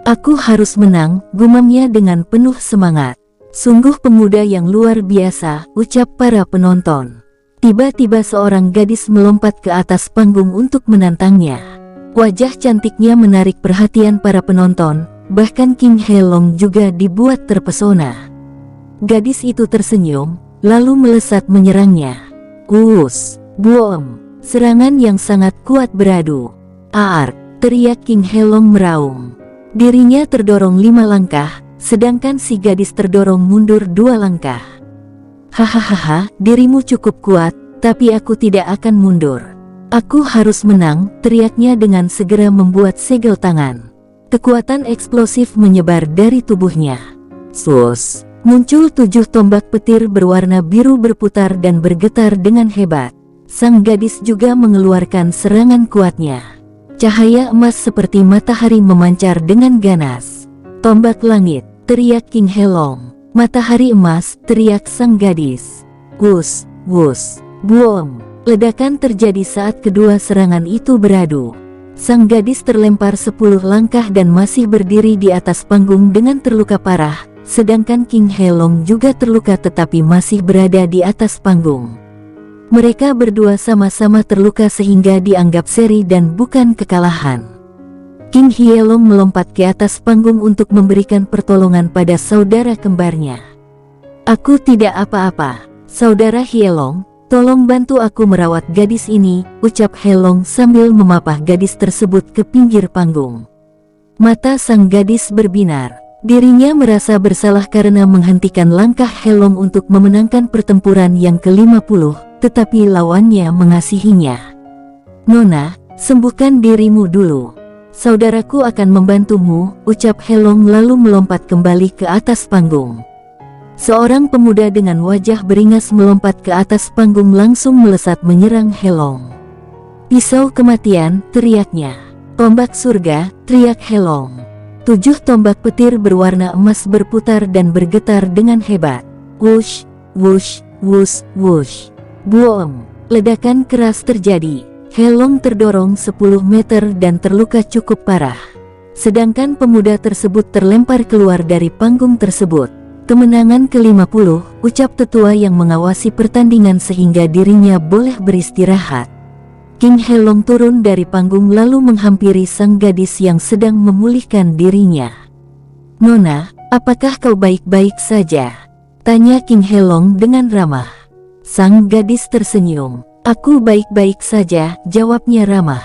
Aku harus menang, gumamnya dengan penuh semangat. Sungguh pemuda yang luar biasa, ucap para penonton. Tiba-tiba seorang gadis melompat ke atas panggung untuk menantangnya. Wajah cantiknya menarik perhatian para penonton, bahkan King Helong juga dibuat terpesona. Gadis itu tersenyum, lalu melesat menyerangnya. Wush, boom, serangan yang sangat kuat beradu. Aar, teriak King Helong meraung. Dirinya terdorong 5 langkah, sedangkan si gadis terdorong mundur 2 langkah. Hahaha, dirimu cukup kuat, tapi aku tidak akan mundur. Aku harus menang, teriaknya dengan segera membuat segel tangan. Kekuatan eksplosif menyebar dari tubuhnya. Sus, muncul 7 tombak petir berwarna biru berputar dan bergetar dengan hebat. Sang gadis juga mengeluarkan serangan kuatnya. Cahaya emas seperti matahari memancar dengan ganas. Tombak langit, teriak King Helong. Matahari emas, teriak sang gadis. Wush, wush, boom. Ledakan terjadi saat kedua serangan itu beradu. Sang gadis terlempar 10 langkah dan masih berdiri di atas panggung dengan terluka parah, sedangkan King Helong juga terluka tetapi masih berada di atas panggung. Mereka berdua sama-sama terluka sehingga dianggap seri dan bukan kekalahan. King Helong melompat ke atas panggung untuk memberikan pertolongan pada saudara kembarnya. Aku tidak apa-apa, saudara Helong, tolong bantu aku merawat gadis ini, ucap Helong sambil memapah gadis tersebut ke pinggir panggung. Mata sang gadis berbinar. Dirinya merasa bersalah karena menghentikan langkah Helong untuk memenangkan pertempuran yang ke-50, tetapi lawannya mengasihinya. Nona, Sembuhkan dirimu dulu. Saudaraku akan membantumu, ucap Helong lalu melompat kembali ke atas panggung. Seorang pemuda dengan wajah beringas melompat ke atas panggung langsung melesat menyerang Helong. Pisau kematian, teriaknya. Tombak surga, teriak Helong. 7 tombak petir berwarna emas berputar dan bergetar dengan hebat. Wush, wush, wush, wush. Boom! Ledakan keras terjadi. Helong terdorong 10 meter dan terluka cukup parah. Sedangkan pemuda tersebut terlempar keluar dari panggung tersebut. Kemenangan ke-50, ucap tetua yang mengawasi pertandingan sehingga dirinya boleh beristirahat. King Helong turun dari panggung lalu menghampiri sang gadis yang sedang memulihkan dirinya. Nona, apakah kau baik-baik saja? Tanya King Helong dengan ramah. Sang gadis tersenyum. Aku baik-baik saja, jawabnya ramah.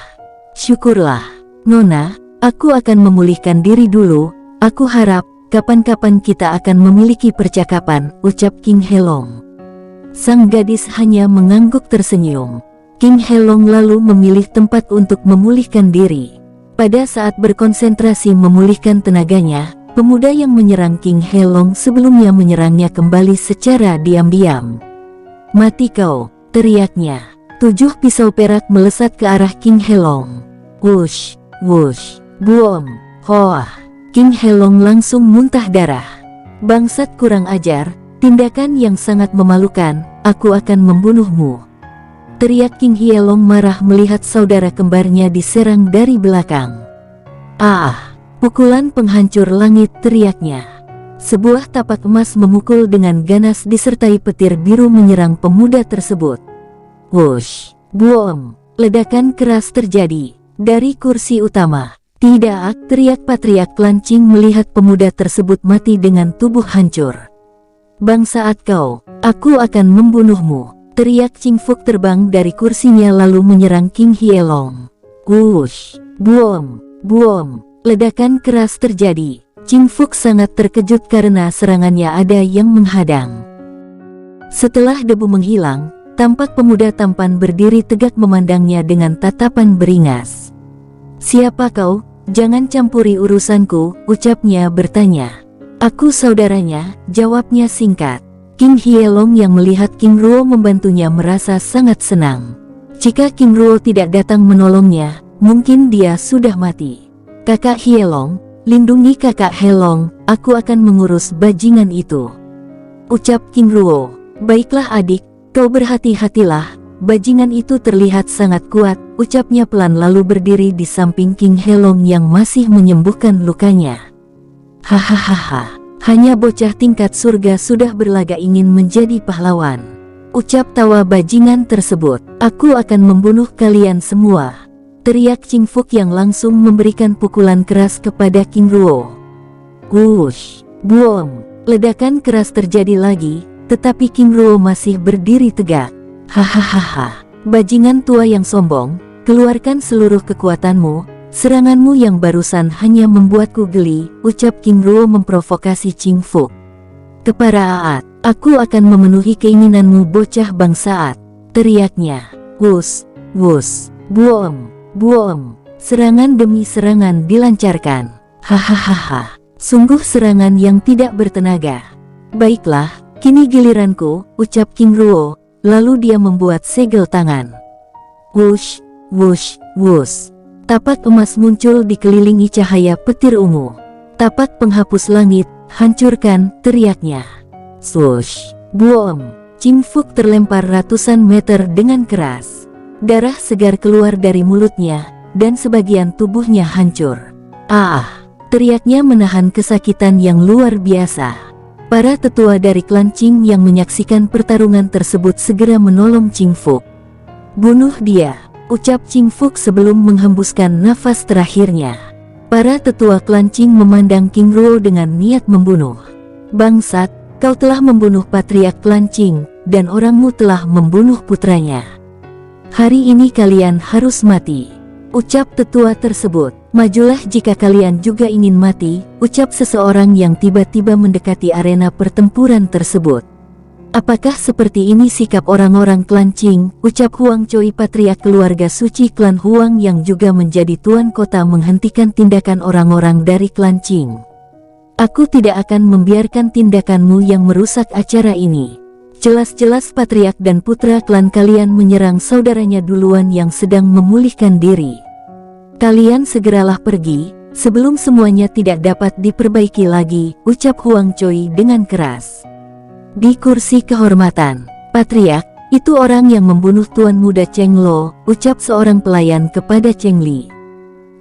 Syukurlah. Nona, aku akan memulihkan diri dulu. Aku harap kapan-kapan kita akan memiliki percakapan, ucap King Helong. Sang gadis hanya mengangguk tersenyum. King Helong lalu memilih tempat untuk memulihkan diri. Pada saat berkonsentrasi memulihkan tenaganya, pemuda yang menyerang King Helong sebelumnya menyerangnya kembali secara diam-diam. Mati kau, teriaknya. 7 pisau perak melesat ke arah King Helong. Wush, wush, boom, hoah. King Helong langsung muntah darah. Bangsat kurang ajar, tindakan yang sangat memalukan, aku akan membunuhmu. Teriak King Helong marah melihat saudara kembarnya diserang dari belakang. Ah, pukulan penghancur langit, teriaknya. Sebuah tapak emas memukul dengan ganas disertai petir biru menyerang pemuda tersebut. Wush, boom, ledakan keras terjadi. Dari kursi utama, tidak, teriak Patriak Klancing melihat pemuda tersebut mati dengan tubuh hancur. Bangsaat kau, aku akan membunuhmu. Teriak Ching Fuk terbang dari kursinya lalu menyerang King Helong. Wush, boom, boom, ledakan keras terjadi. Ching Fuk sangat terkejut karena serangannya ada yang menghadang. Setelah debu menghilang, tampak pemuda tampan berdiri tegak memandangnya dengan tatapan beringas. Siapa kau? Jangan campuri urusanku, ucapnya bertanya. Aku saudaranya, jawabnya singkat. King Helong yang melihat King Ruo membantunya merasa sangat senang. Jika King Ruo tidak datang menolongnya, mungkin dia sudah mati. Kakak Helong, lindungi kakak Helong, aku akan mengurus bajingan itu. Ucap King Ruo. Baiklah adik, kau berhati-hatilah, bajingan itu terlihat sangat kuat, ucapnya pelan lalu berdiri di samping King Helong yang masih menyembuhkan lukanya. Hahaha. Hanya bocah tingkat surga sudah berlaga ingin menjadi pahlawan. Ucap tawa bajingan tersebut. Aku akan membunuh kalian semua. Teriak Ching Fuk yang langsung memberikan pukulan keras kepada King Ruo. Wush, boom, ledakan keras terjadi lagi, tetapi King Ruo masih berdiri tegak. Hahaha, bajingan tua yang sombong, keluarkan seluruh kekuatanmu. Seranganmu yang barusan hanya membuatku geli, ucap King Ruo memprovokasi Ching Fuk. Keparaat, aku akan memenuhi keinginanmu bocah bangsaat, teriaknya. Wush, wush, boom, boom, serangan demi serangan dilancarkan. Hahaha, sungguh serangan yang tidak bertenaga. Baiklah, kini giliranku, ucap King Ruo, lalu dia membuat segel tangan. Wush, wush, wush. Tapak emas muncul dikelilingi cahaya petir ungu. Tapak penghapus langit, hancurkan, teriaknya. Swoosh, boom, Ching Fuk terlempar ratusan meter dengan keras. Darah segar keluar dari mulutnya, dan sebagian tubuhnya hancur. Ah, teriaknya menahan kesakitan yang luar biasa. Para tetua dari klan Ching yang menyaksikan pertarungan tersebut segera menolong Ching Fuk. Bunuh dia, ucap Ching Fuk sebelum menghembuskan nafas terakhirnya. Para tetua klan Ching memandang King Ruo dengan niat membunuh. Bangsat, kau telah membunuh patriark klan Ching, dan orangmu telah membunuh putranya. Hari ini kalian harus mati, ucap tetua tersebut. Majulah jika kalian juga ingin mati, ucap seseorang yang tiba-tiba mendekati arena pertempuran tersebut. Apakah seperti ini sikap orang-orang klan Qing? Ucap Huang Choi, patriark keluarga suci klan Huang yang juga menjadi tuan kota, menghentikan tindakan orang-orang dari klan Qing. Aku tidak akan membiarkan tindakanmu yang merusak acara ini. Jelas-jelas patriark dan putra klan kalian menyerang saudaranya duluan yang sedang memulihkan diri. Kalian segeralah pergi, sebelum semuanya tidak dapat diperbaiki lagi, ucap Huang Choi dengan keras. Di kursi kehormatan, patriark, itu orang yang membunuh Tuan Muda Cheng Lo, ucap seorang pelayan kepada Cheng Li.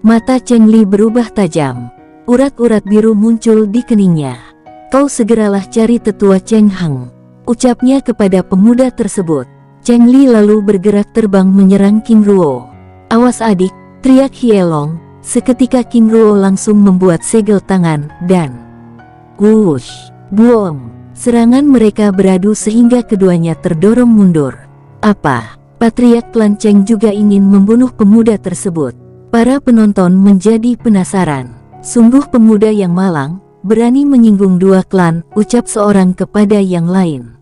Mata Cheng Li berubah tajam. Urat-urat biru muncul di keningnya. Kau segeralah cari tetua Cheng Heng, ucapnya kepada pemuda tersebut. Cheng Li lalu bergerak terbang menyerang King Ruo. Awas adik, teriak Hielong. Seketika King Ruo langsung membuat segel tangan, dan wush, buom. Serangan mereka beradu sehingga keduanya terdorong mundur. Apa? Patriark klan Cheng juga ingin membunuh pemuda tersebut. Para penonton menjadi penasaran. Sungguh pemuda yang malang, berani menyinggung dua klan, ucap seorang kepada yang lain.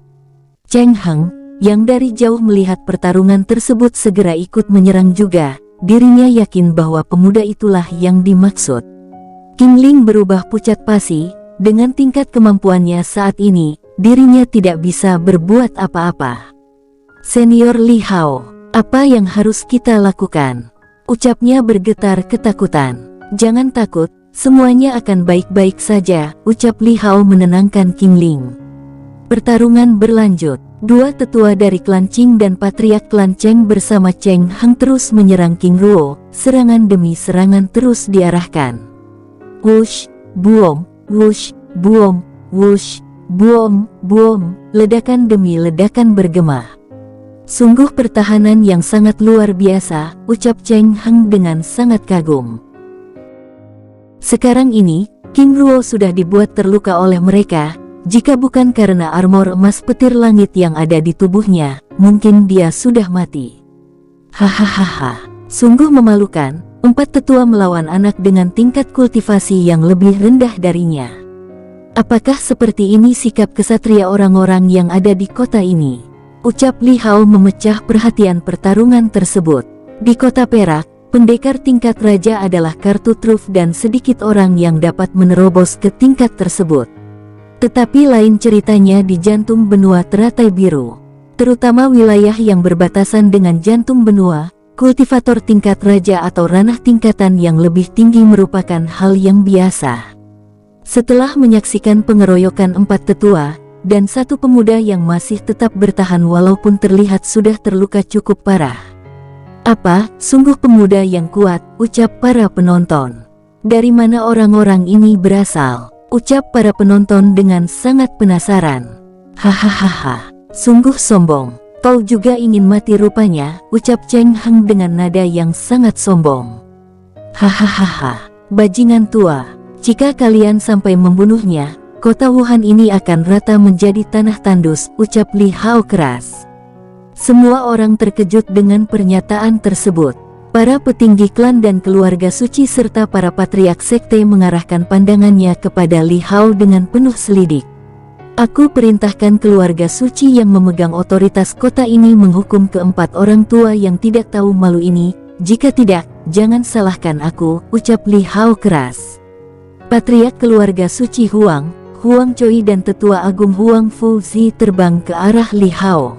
Cheng Heng, yang dari jauh melihat pertarungan tersebut, segera ikut menyerang juga. Dirinya yakin bahwa pemuda itulah yang dimaksud. King Ling berubah pucat pasi. Dengan tingkat kemampuannya saat ini, dirinya tidak bisa berbuat apa-apa. Senior Li Hao, apa yang harus kita lakukan? Ucapnya bergetar ketakutan. Jangan takut, semuanya akan baik-baik saja, ucap Li Hao menenangkan King Ling. Pertarungan berlanjut. Dua tetua dari klan Qing dan patriark klan Cheng bersama Cheng Heng terus menyerang King Ruo. Serangan demi serangan terus diarahkan. Wush, buom. Wush, buom, wush, buom, buom, ledakan demi ledakan bergema. Sungguh pertahanan yang sangat luar biasa, ucap Cheng Heng dengan sangat kagum. Sekarang ini, King Ruo sudah dibuat terluka oleh mereka. Jika bukan karena armor emas petir langit yang ada di tubuhnya, mungkin dia sudah mati. Hahaha, sungguh memalukan. 4 tetua melawan anak dengan tingkat kultivasi yang lebih rendah darinya. Apakah seperti ini sikap kesatria orang-orang yang ada di kota ini? Ucap Li Hao memecah perhatian pertarungan tersebut. Di kota perak, pendekar tingkat raja adalah kartu truf dan sedikit orang yang dapat menerobos ke tingkat tersebut. Tetapi lain ceritanya di jantung benua teratai biru. Terutama wilayah yang berbatasan dengan jantung benua. Kultivator tingkat raja atau ranah tingkatan yang lebih tinggi merupakan hal yang biasa. Setelah menyaksikan pengeroyokan 4 tetua, dan 1 pemuda yang masih tetap bertahan walaupun terlihat sudah terluka cukup parah. Apa, sungguh pemuda yang kuat, ucap para penonton. Dari mana orang-orang ini berasal? Ucap para penonton dengan sangat penasaran. Hahaha, sungguh sombong. Kau juga ingin mati rupanya, ucap Cheng Heng dengan nada yang sangat sombong. Hahaha, bajingan tua, jika kalian sampai membunuhnya, kota Wuhan ini akan rata menjadi tanah tandus, ucap Li Hao keras. Semua orang terkejut dengan pernyataan tersebut. Para petinggi klan dan keluarga suci serta para patriark sekte mengarahkan pandangannya kepada Li Hao dengan penuh selidik. Aku perintahkan keluarga suci yang memegang otoritas kota ini menghukum ke-4 orang tua yang tidak tahu malu ini. Jika tidak, jangan salahkan aku, ucap Li Hao keras. Patriark keluarga suci Huang, Huang Choi dan tetua agung Huang Fuzi terbang ke arah Li Hao.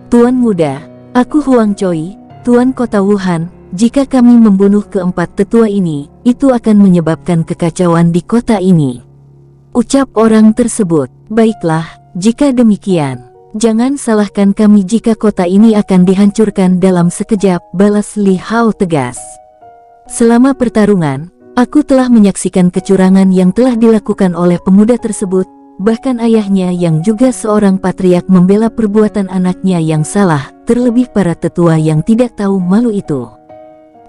Tuan muda, aku Huang Choi, tuan kota Wuhan. Jika kami membunuh ke-4 tetua ini, itu akan menyebabkan kekacauan di kota ini. Ucap orang tersebut. Baiklah, jika demikian, jangan salahkan kami jika kota ini akan dihancurkan dalam sekejap, balas Li Hao tegas. Selama pertarungan, aku telah menyaksikan kecurangan yang telah dilakukan oleh pemuda tersebut, bahkan ayahnya yang juga seorang patriark membela perbuatan anaknya yang salah, terlebih para tetua yang tidak tahu malu itu.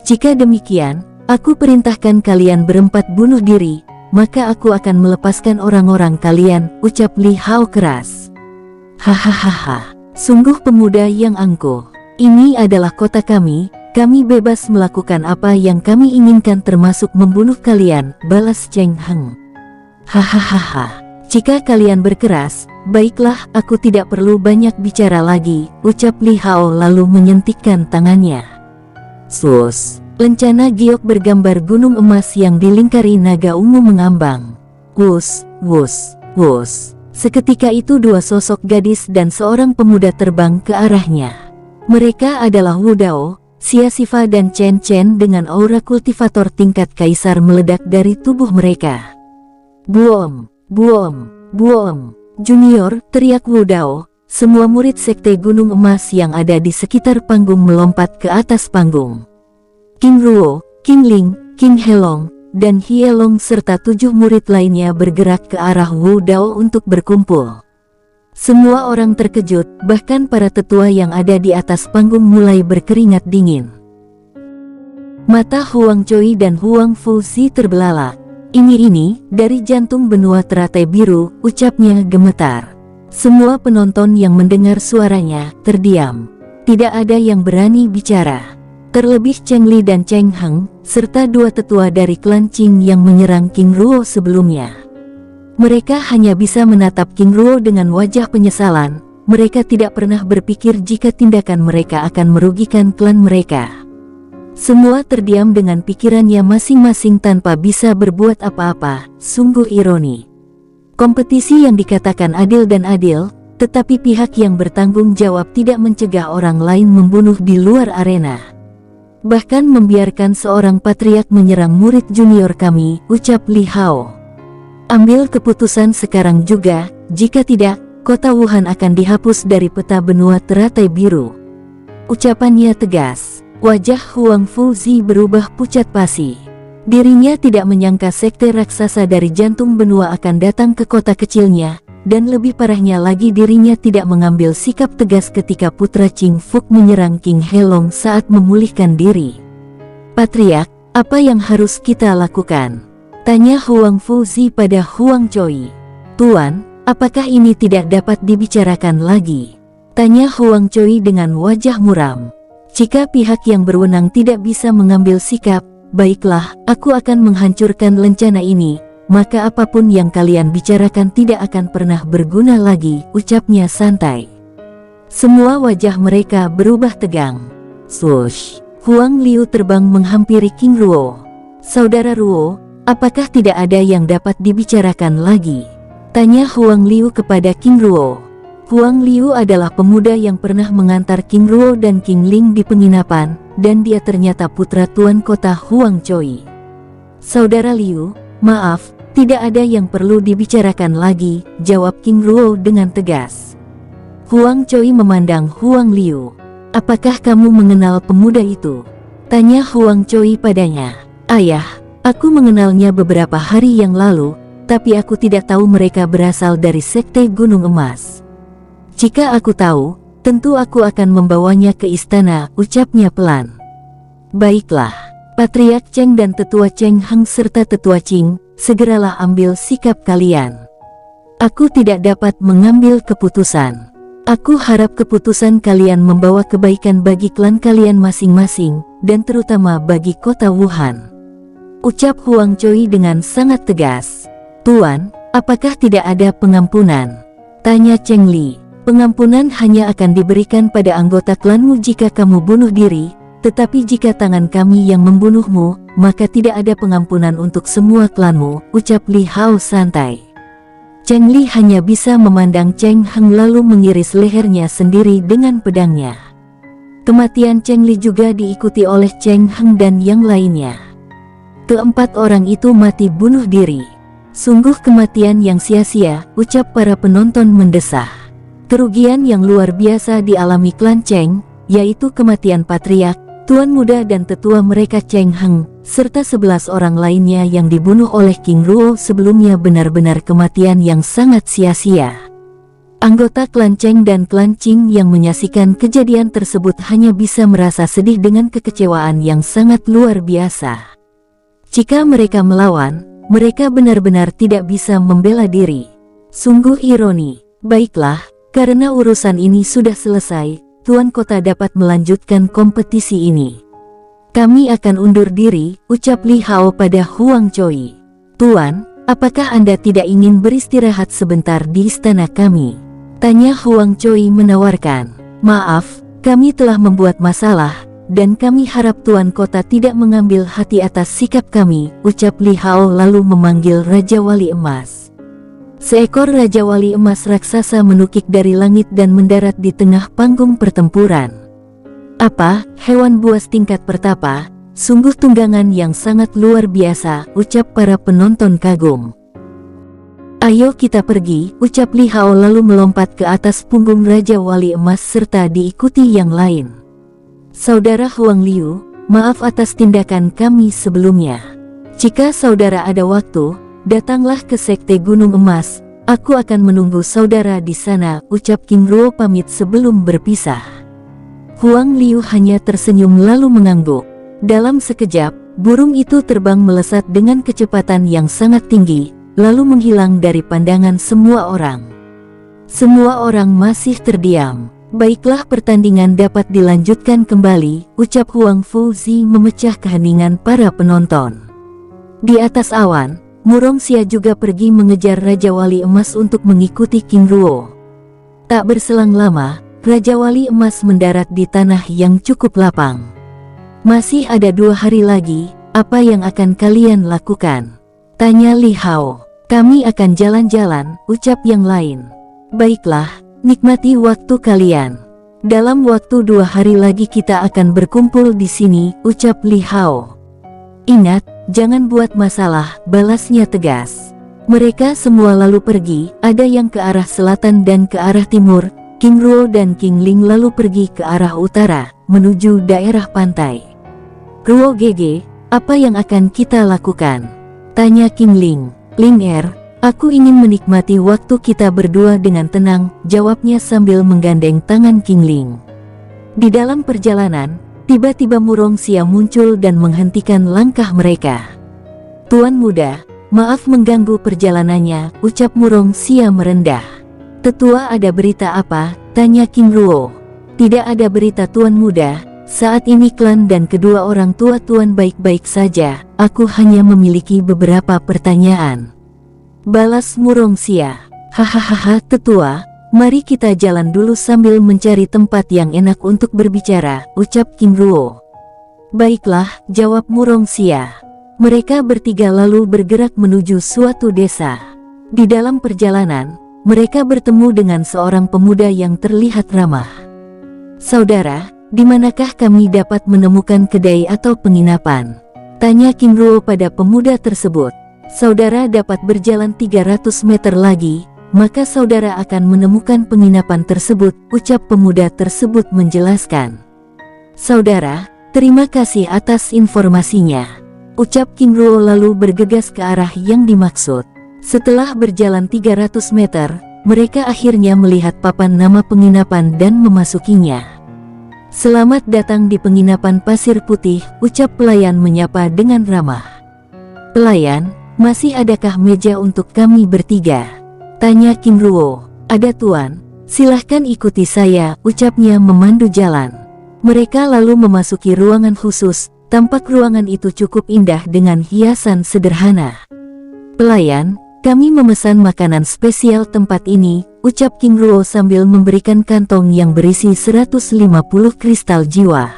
Jika demikian, aku perintahkan kalian berempat bunuh diri, maka aku akan melepaskan orang-orang kalian, ucap Li Hao keras. Hahaha, sungguh pemuda yang angkuh. Ini adalah kota kami bebas melakukan apa yang kami inginkan termasuk membunuh kalian, balas Cheng Heng. Hahaha, Jika kalian berkeras, baiklah, aku tidak perlu banyak bicara lagi, ucap Li Hao lalu menyentikkan tangannya. Sus, lencana giok bergambar gunung emas yang dilingkari naga ungu mengambang. Wus, wus, wus. Seketika itu dua sosok gadis dan seorang pemuda terbang ke arahnya. Mereka adalah Wu Dao, Xia Xifa dan Chen Chen dengan aura kultivator tingkat kaisar meledak dari tubuh mereka. Buom, buom, buom. Junior, teriak Wu Dao. Semua murid sekte gunung emas yang ada di sekitar panggung melompat ke atas panggung. King Ruo, King Ling, King Helong, dan Hie Long serta 7 murid lainnya bergerak ke arah Wu Dao untuk berkumpul. Semua orang terkejut, bahkan para tetua yang ada di atas panggung mulai berkeringat dingin. Mata Huang Choi dan Huang Fuzi terbelalak. Ini dari jantung benua teratai biru, ucapnya gemetar. Semua penonton yang mendengar suaranya terdiam. Tidak ada yang berani bicara. Terlebih Cheng Li dan Cheng Heng, serta 2 tetua dari klan Qing yang menyerang King Ruo sebelumnya. Mereka hanya bisa menatap King Ruo dengan wajah penyesalan. Mereka tidak pernah berpikir jika tindakan mereka akan merugikan klan mereka. Semua terdiam dengan pikirannya masing-masing tanpa bisa berbuat apa-apa, sungguh ironi. Kompetisi yang dikatakan adil dan adil, tetapi pihak yang bertanggung jawab tidak mencegah orang lain membunuh di luar arena. Bahkan membiarkan seorang patriark menyerang murid junior kami, ucap Li Hao. Ambil keputusan sekarang juga, jika tidak, kota Wuhan akan dihapus dari peta benua teratai biru. Ucapannya tegas. Wajah Huang Fuzi berubah pucat pasi. Dirinya tidak menyangka sekte raksasa dari jantung benua akan datang ke kota kecilnya, dan lebih parahnya lagi dirinya tidak mengambil sikap tegas ketika putra Qing Fuk menyerang King Helong saat memulihkan diri. Patriark, apa yang harus kita lakukan? Tanya Huang Fuzi pada Huang Choi. Tuan, apakah ini tidak dapat dibicarakan lagi? Tanya Huang Choi dengan wajah muram. Jika pihak yang berwenang tidak bisa mengambil sikap, baiklah, aku akan menghancurkan lencana ini. Maka apapun yang kalian bicarakan tidak akan pernah berguna lagi, ucapnya santai. Semua wajah mereka berubah tegang. Swoosh! Huang Liu terbang menghampiri King Ruo. Saudara Ruo, apakah tidak ada yang dapat dibicarakan lagi? Tanya Huang Liu kepada King Ruo. Huang Liu adalah pemuda yang pernah mengantar King Ruo dan King Ling di penginapan, dan dia ternyata putra tuan kota Huang Choi. Saudara Liu, maaf, tidak ada yang perlu dibicarakan lagi, jawab King Ruo dengan tegas. Huang Choi memandang Huang Liu. Apakah kamu mengenal pemuda itu? Tanya Huang Choi padanya. Ayah, aku mengenalnya beberapa hari yang lalu, tapi aku tidak tahu mereka berasal dari sekte Gunung Emas. Jika aku tahu, tentu aku akan membawanya ke istana, ucapnya pelan. Baiklah, Patriark Cheng dan tetua Cheng Heng serta tetua Qing, segeralah ambil sikap kalian. Aku tidak dapat mengambil keputusan. Aku harap keputusan kalian membawa kebaikan bagi klan kalian masing-masing, dan terutama bagi kota Wuhan. Ucap Huang Choi dengan sangat tegas. Tuan, apakah tidak ada pengampunan? Tanya Cheng Li. Pengampunan hanya akan diberikan pada anggota klanmu jika kamu bunuh diri, tetapi jika tangan kami yang membunuhmu, maka tidak ada pengampunan untuk semua klanmu, ucap Li Hao santai. Cheng Li hanya bisa memandang Cheng Heng lalu mengiris lehernya sendiri dengan pedangnya. Kematian Cheng Li juga diikuti oleh Cheng Heng dan yang lainnya. Keempat orang itu mati bunuh diri. Sungguh kematian yang sia-sia, ucap para penonton mendesah. Kerugian yang luar biasa dialami klan Cheng, yaitu kematian patriark, tuan muda dan tetua mereka Cheng Heng, serta 11 orang lainnya yang dibunuh oleh King Ruo sebelumnya benar-benar kematian yang sangat sia-sia. Anggota klan Cheng dan klan Qing yang menyaksikan kejadian tersebut hanya bisa merasa sedih dengan kekecewaan yang sangat luar biasa. Jika mereka melawan, mereka benar-benar tidak bisa membela diri. Sungguh ironi. Baiklah, karena urusan ini sudah selesai, tuan kota dapat melanjutkan kompetisi ini. Kami akan undur diri, ucap Li Hao pada Huang Choi. Tuan, apakah Anda tidak ingin beristirahat sebentar di istana kami? Tanya Huang Choi menawarkan. Maaf, kami telah membuat masalah, dan kami harap Tuan Kota tidak mengambil hati atas sikap kami, ucap Li Hao lalu memanggil Raja Wali Emas. Seekor Raja Wali Emas raksasa menukik dari langit dan mendarat di tengah panggung pertempuran. Apa, hewan buas tingkat pertapa? Sungguh tunggangan yang sangat luar biasa, ucap para penonton kagum. Ayo kita pergi, ucap Li Hao lalu melompat ke atas punggung Raja Wali Emas serta diikuti yang lain. Saudara Huang Liu, maaf atas tindakan kami sebelumnya. Jika saudara ada waktu, datanglah ke Sekte Gunung Emas, aku akan menunggu saudara di sana, ucap King Ruo pamit sebelum berpisah. Huang Liu hanya tersenyum lalu mengangguk. Dalam sekejap, burung itu terbang melesat dengan kecepatan yang sangat tinggi, lalu menghilang dari pandangan semua orang. Semua orang masih terdiam. Baiklah, pertandingan dapat dilanjutkan kembali, ucap Huang Fuzi memecah keheningan para penonton. Di atas awan, Murong Xia juga pergi mengejar Raja Wali Emas untuk mengikuti King Ruo. Tak berselang lama, Raja Wali Emas mendarat di tanah yang cukup lapang. Masih ada 2 hari lagi, apa yang akan kalian lakukan? Tanya Li Hao. Kami akan jalan-jalan, ucap yang lain. Baiklah, nikmati waktu kalian. Dalam waktu 2 hari lagi kita akan berkumpul di sini, ucap Li Hao. Ingat, jangan buat masalah, balasnya tegas. Mereka semua lalu pergi, ada yang ke arah selatan dan ke arah timur. King Ruo dan King Ling lalu pergi ke arah utara, menuju daerah pantai. Ruo GG, apa yang akan kita lakukan? Tanya King Ling. Ling aku ingin menikmati waktu kita berdua dengan tenang, jawabnya sambil menggandeng tangan King Ling. Di dalam perjalanan, tiba-tiba Murong Xia muncul dan menghentikan langkah mereka. Tuan muda, maaf mengganggu perjalanannya, ucap Murong Xia merendah. Tetua, ada berita apa? Tanya King Ruo. Tidak ada berita tuan muda, saat ini klan dan kedua orang tua tuan baik-baik saja, aku hanya memiliki beberapa pertanyaan. Balas Murong Xia. Hahaha tetua, mari kita jalan dulu sambil mencari tempat yang enak untuk berbicara, ucap King Ruo. Baiklah, jawab Murong Xia. Mereka bertiga lalu bergerak menuju suatu desa. Di dalam perjalanan, mereka bertemu dengan seorang pemuda yang terlihat ramah. Saudara, di manakah kami dapat menemukan kedai atau penginapan? Tanya King Ruo pada pemuda tersebut. Saudara dapat berjalan 300 meter lagi, maka saudara akan menemukan penginapan tersebut, ucap pemuda tersebut menjelaskan. Saudara, terima kasih atas informasinya, ucap King Ruo lalu bergegas ke arah yang dimaksud. Setelah berjalan 300 meter, mereka akhirnya melihat papan nama penginapan dan memasukinya. Selamat datang di penginapan Pasir Putih, ucap pelayan menyapa dengan ramah. Pelayan, masih adakah meja untuk kami bertiga? Tanya King Ruo. Ada tuan, silahkan ikuti saya, ucapnya memandu jalan. Mereka lalu memasuki ruangan khusus, tampak ruangan itu cukup indah dengan hiasan sederhana. Pelayan, kami memesan makanan spesial tempat ini, ucap King Ruo sambil memberikan kantong yang berisi 150 kristal jiwa.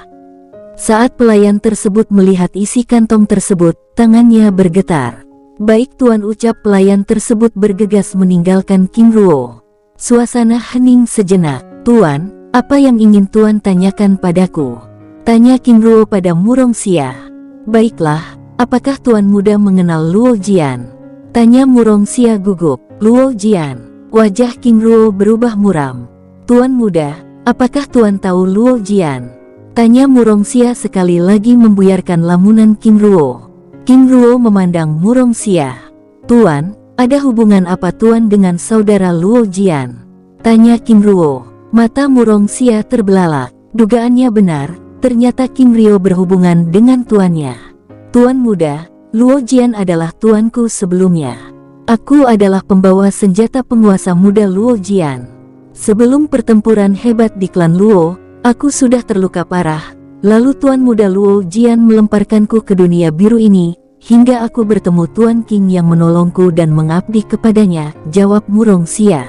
Saat pelayan tersebut melihat isi kantong tersebut, tangannya bergetar. Baik tuan, ucap pelayan tersebut bergegas meninggalkan King Ruo. Suasana hening sejenak. Tuan, apa yang ingin tuan tanyakan padaku? Tanya King Ruo pada Murong Xia. Baiklah, apakah tuan muda mengenal Luo Jian? Tanya Murong Xia gugup. Luo Jian. Wajah King Ruo berubah muram. Tuan muda, apakah tuan tahu Luo Jian? Tanya Murong Xia sekali lagi membuyarkan lamunan King Ruo. King Ruo memandang Murong Xia. Tuan, ada hubungan apa tuan dengan saudara Luo Jian? Tanya King Ruo. Mata Murong Xia terbelalak. Dugaannya benar, ternyata King Ruo berhubungan dengan tuannya. Tuan muda, Luo Jian adalah tuanku sebelumnya. Aku adalah pembawa senjata penguasa muda Luo Jian. Sebelum pertempuran hebat di klan Luo, aku sudah terluka parah. Lalu tuan muda Luo Jian melemparkanku ke dunia biru ini, hingga aku bertemu Tuan King yang menolongku dan mengabdi kepadanya, jawab Murongxia.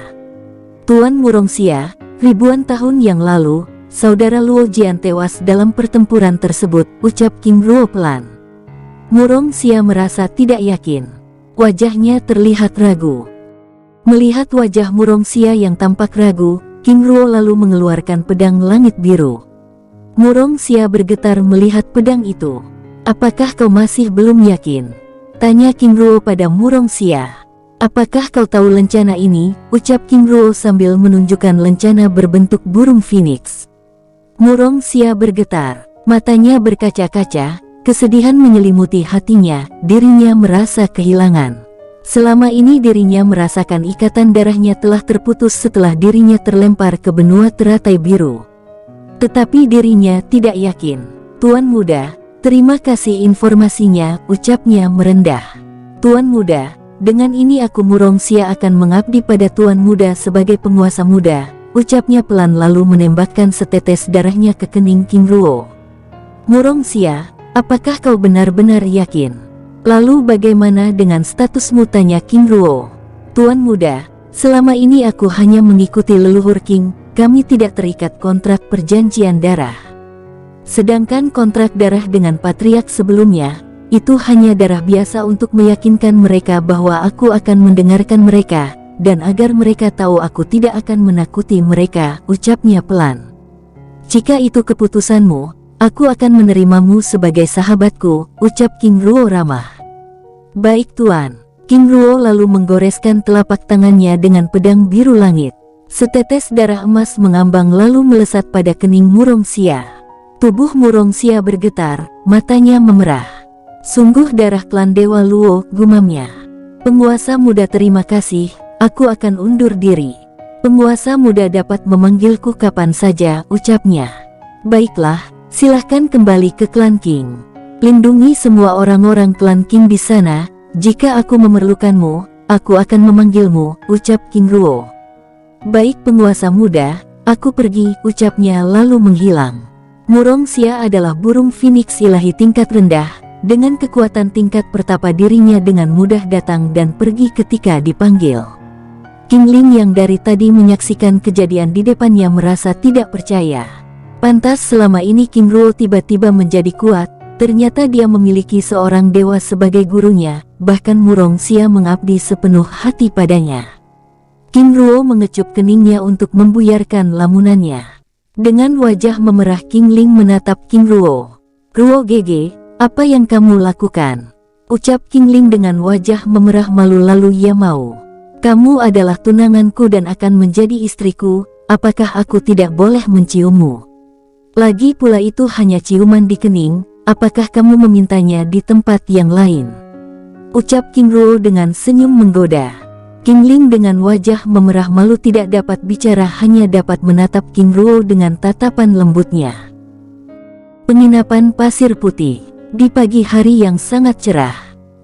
Tuan Murongxia, ribuan tahun yang lalu, saudara Luo Jian tewas dalam pertempuran tersebut, ucap King Ruo pelan. Murongxia merasa tidak yakin. Wajahnya terlihat ragu. Melihat wajah Murongxia yang tampak ragu, King Ruo lalu mengeluarkan pedang langit biru. Murongxia bergetar melihat pedang itu. Apakah kau masih belum yakin? Tanya King Ruo pada Murongxia. Apakah kau tahu lencana ini? Ucap King Ruo sambil menunjukkan lencana berbentuk burung phoenix. Murongxia bergetar, matanya berkaca-kaca, kesedihan menyelimuti hatinya, dirinya merasa kehilangan. Selama ini dirinya merasakan ikatan darahnya telah terputus setelah dirinya terlempar ke benua teratai biru. Tetapi dirinya tidak yakin. Tuan muda, terima kasih informasinya, ucapnya merendah. Tuan muda, dengan ini aku Murongxia akan mengabdi pada Tuan muda sebagai penguasa muda, ucapnya pelan lalu menembakkan setetes darahnya ke kening King Ruo. Murongxia, apakah kau benar-benar yakin? Lalu bagaimana dengan statusmu, tanya King Ruo. Tuan muda, selama ini aku hanya mengikuti leluhur King, kami tidak terikat kontrak perjanjian darah. Sedangkan kontrak darah dengan patriark sebelumnya, itu hanya darah biasa untuk meyakinkan mereka bahwa aku akan mendengarkan mereka, dan agar mereka tahu aku tidak akan menakuti mereka, ucapnya pelan. Jika itu keputusanmu, aku akan menerimamu sebagai sahabatku, ucap King Ruo ramah. Baik tuan. King Ruo lalu menggoreskan telapak tangannya dengan pedang biru langit. Setetes darah emas mengambang lalu melesat pada kening Murongxia. Tubuh Murongxia bergetar, matanya memerah. Sungguh darah klan Dewa Luo, gumamnya. Penguasa muda, terima kasih, aku akan undur diri. Penguasa muda dapat memanggilku kapan saja, ucapnya. Baiklah, silahkan kembali ke klan King. Lindungi semua orang-orang klan King di sana, jika aku memerlukanmu, aku akan memanggilmu, ucap King Ruo. Baik penguasa muda, aku pergi, ucapnya lalu menghilang. Murongxia adalah burung phoenix ilahi tingkat rendah. Dengan kekuatan tingkat pertapa dirinya dengan mudah datang dan pergi ketika dipanggil. King Ling yang dari tadi menyaksikan kejadian di depannya merasa tidak percaya. Pantas selama ini King Ruo tiba-tiba menjadi kuat, ternyata dia memiliki seorang dewa sebagai gurunya, bahkan Murongxia mengabdi sepenuh hati padanya. King Ruo mengecup keningnya untuk membuyarkan lamunannya. Dengan wajah memerah King Ling menatap King Ruo. Ruo Gege, apa yang kamu lakukan? Ucap King Ling dengan wajah memerah malu lalu ia mau. Kamu adalah tunanganku dan akan menjadi istriku, apakah aku tidak boleh menciummu? Lagi pula itu hanya ciuman di kening, apakah kamu memintanya di tempat yang lain? Ucap King Ruo dengan senyum menggoda. King Ling dengan wajah memerah malu tidak dapat bicara, hanya dapat menatap King Ruo dengan tatapan lembutnya. Penginapan pasir putih. Di pagi hari yang sangat cerah.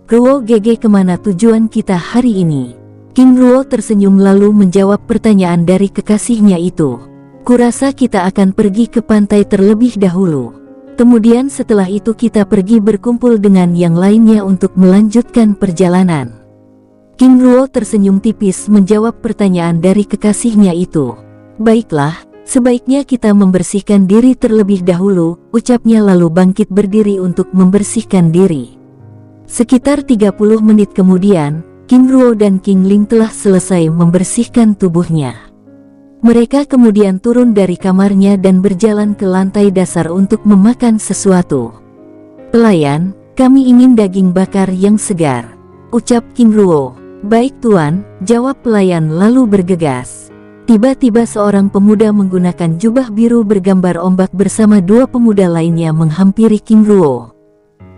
Ruo Gege, kemana tujuan kita hari ini? King Ruo tersenyum lalu menjawab pertanyaan dari kekasihnya itu. Kurasa kita akan pergi ke pantai terlebih dahulu. Kemudian setelah itu kita pergi berkumpul dengan yang lainnya untuk melanjutkan perjalanan. King Ruo tersenyum tipis menjawab pertanyaan dari kekasihnya itu. Baiklah. Sebaiknya kita membersihkan diri terlebih dahulu, ucapnya lalu bangkit berdiri untuk membersihkan diri. Sekitar 30 menit kemudian, King Ruo dan King Ling telah selesai membersihkan tubuhnya. Mereka kemudian turun dari kamarnya dan berjalan ke lantai dasar untuk memakan sesuatu. Pelayan, kami ingin daging bakar yang segar, ucap King Ruo. Baik tuan, jawab pelayan lalu bergegas. Tiba-tiba seorang pemuda menggunakan jubah biru bergambar ombak bersama dua pemuda lainnya menghampiri King Ruo.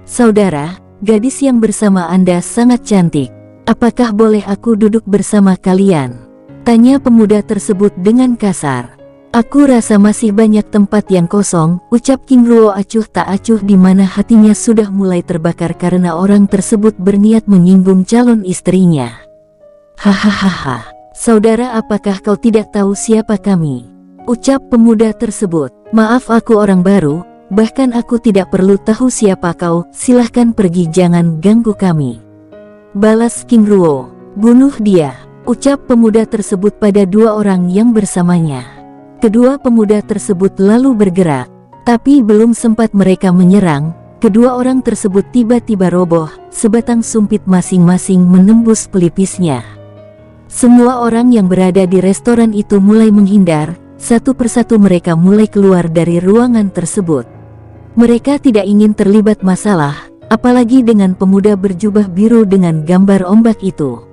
Saudara, gadis yang bersama Anda sangat cantik. Apakah boleh aku duduk bersama kalian? Tanya pemuda tersebut dengan kasar. Aku rasa masih banyak tempat yang kosong, ucap King Ruo acuh tak acuh di mana hatinya sudah mulai terbakar karena orang tersebut berniat menyinggung calon istrinya. Hahaha. Saudara, apakah kau tidak tahu siapa kami? Ucap pemuda tersebut. Maaf, aku orang baru, bahkan aku tidak perlu tahu siapa kau, silahkan pergi, jangan ganggu kami. Balas King Ruo. Bunuh dia, ucap pemuda tersebut pada dua orang yang bersamanya. Kedua pemuda tersebut lalu bergerak, tapi belum sempat mereka menyerang, kedua orang tersebut tiba-tiba roboh, sebatang sumpit masing-masing menembus pelipisnya. Semua orang yang berada di restoran itu mulai menghindar, satu persatu mereka mulai keluar dari ruangan tersebut. Mereka tidak ingin terlibat masalah, apalagi dengan pemuda berjubah biru dengan gambar ombak itu.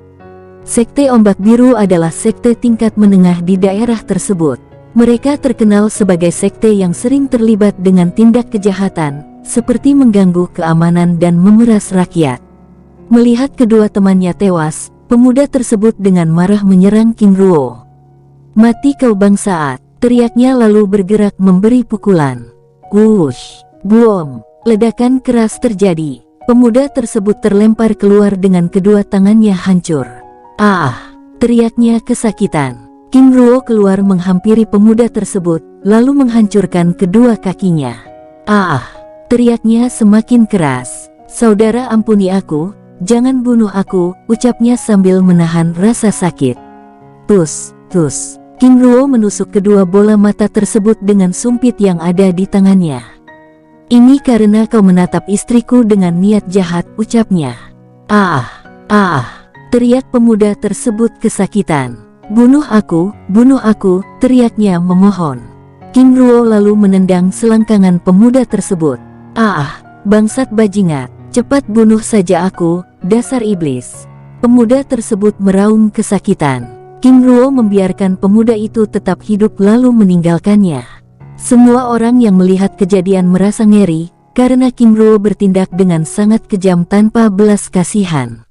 Sekte Ombak Biru adalah sekte tingkat menengah di daerah tersebut. Mereka terkenal sebagai sekte yang sering terlibat dengan tindak kejahatan, seperti mengganggu keamanan dan memeras rakyat. Melihat kedua temannya tewas, pemuda tersebut dengan marah menyerang King Ruo. Mati kau bangsaat, teriaknya lalu bergerak memberi pukulan. Wush, buom, ledakan keras terjadi. Pemuda tersebut terlempar keluar dengan kedua tangannya hancur. Ah, teriaknya kesakitan. King Ruo keluar menghampiri pemuda tersebut, lalu menghancurkan kedua kakinya. Ah, teriaknya semakin keras. Saudara, ampuni aku. Jangan bunuh aku, ucapnya sambil menahan rasa sakit. Tus, tus. King Ruo menusuk kedua bola mata tersebut dengan sumpit yang ada di tangannya. Ini karena kau menatap istriku dengan niat jahat, ucapnya. Teriak pemuda tersebut kesakitan. Bunuh aku, teriaknya memohon. King Ruo lalu menendang selangkangan pemuda tersebut. Bangsat bajingan. Cepat bunuh saja aku, dasar iblis. Pemuda tersebut meraung kesakitan. King Ruo membiarkan pemuda itu tetap hidup lalu meninggalkannya. Semua orang yang melihat kejadian merasa ngeri, karena King Ruo bertindak dengan sangat kejam tanpa belas kasihan.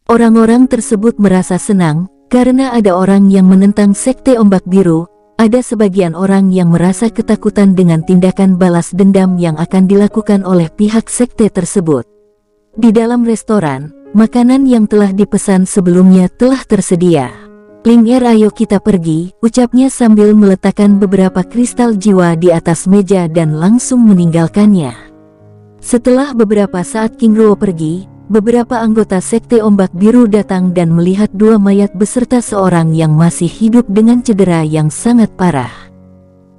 Orang-orang tersebut merasa senang, karena ada orang yang menentang sekte Ombak Biru. Ada sebagian orang yang merasa ketakutan dengan tindakan balas dendam yang akan dilakukan oleh pihak sekte tersebut. Di dalam restoran, makanan yang telah dipesan sebelumnya telah tersedia. Ling ayo kita pergi, ucapnya sambil meletakkan beberapa kristal jiwa di atas meja dan langsung meninggalkannya. Setelah beberapa saat King Ruo pergi, beberapa anggota sekte Ombak Biru datang dan melihat dua mayat beserta seorang yang masih hidup dengan cedera yang sangat parah.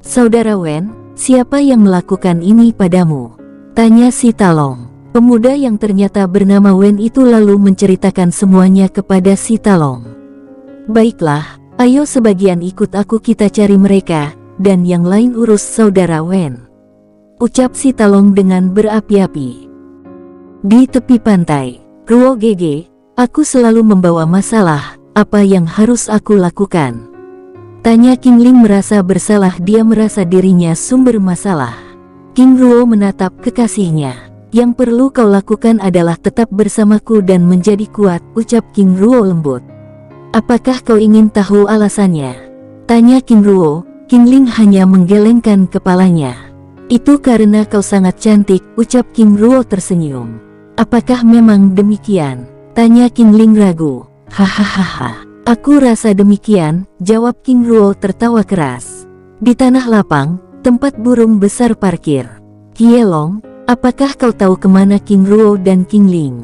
Saudara Wen, siapa yang melakukan ini padamu? Tanya si Talong. Pemuda yang ternyata bernama Wen itu lalu menceritakan semuanya kepada si Talong. Baiklah, ayo sebagian ikut aku, kita cari mereka, dan yang lain urus saudara Wen, ucap si Talong dengan berapi-api. Di tepi pantai, Ruo Gege, aku selalu membawa masalah, apa yang harus aku lakukan? Tanya King Ling merasa bersalah, dia merasa dirinya sumber masalah. King Ruo menatap kekasihnya. Yang perlu kau lakukan adalah tetap bersamaku dan menjadi kuat, ucap King Ruo lembut. Apakah kau ingin tahu alasannya? Tanya King Ruo. King Ling hanya menggelengkan kepalanya. Itu karena kau sangat cantik, ucap King Ruo tersenyum. Apakah memang demikian? Tanya King Ling ragu. Hahaha, aku rasa demikian, jawab King Ruo tertawa keras. Di tanah lapang, tempat burung besar parkir. Hielong, apakah kau tahu kemana King Ruo dan King Ling?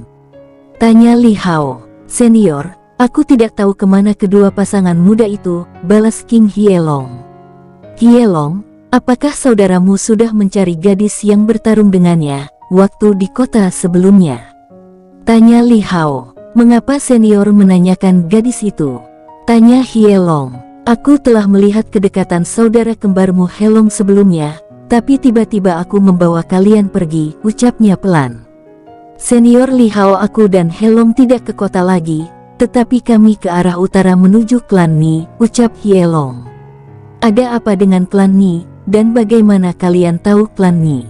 Tanya Li Hao. Senior, aku tidak tahu kemana kedua pasangan muda itu, balas King Hielong. Hielong, apakah saudaramu sudah mencari gadis yang bertarung dengannya waktu di kota sebelumnya? Tanya Li Hao. Mengapa senior menanyakan gadis itu? Tanya Hielong. Aku telah melihat kedekatan saudara kembarmu Helong sebelumnya, tapi tiba-tiba aku membawa kalian pergi, ucapnya pelan. Senior Li Hao, aku dan Helong tidak ke kota lagi, tetapi kami ke arah utara menuju klan Ni, ucap Hielong. Ada apa dengan klan Ni, dan bagaimana kalian tahu klan Ni?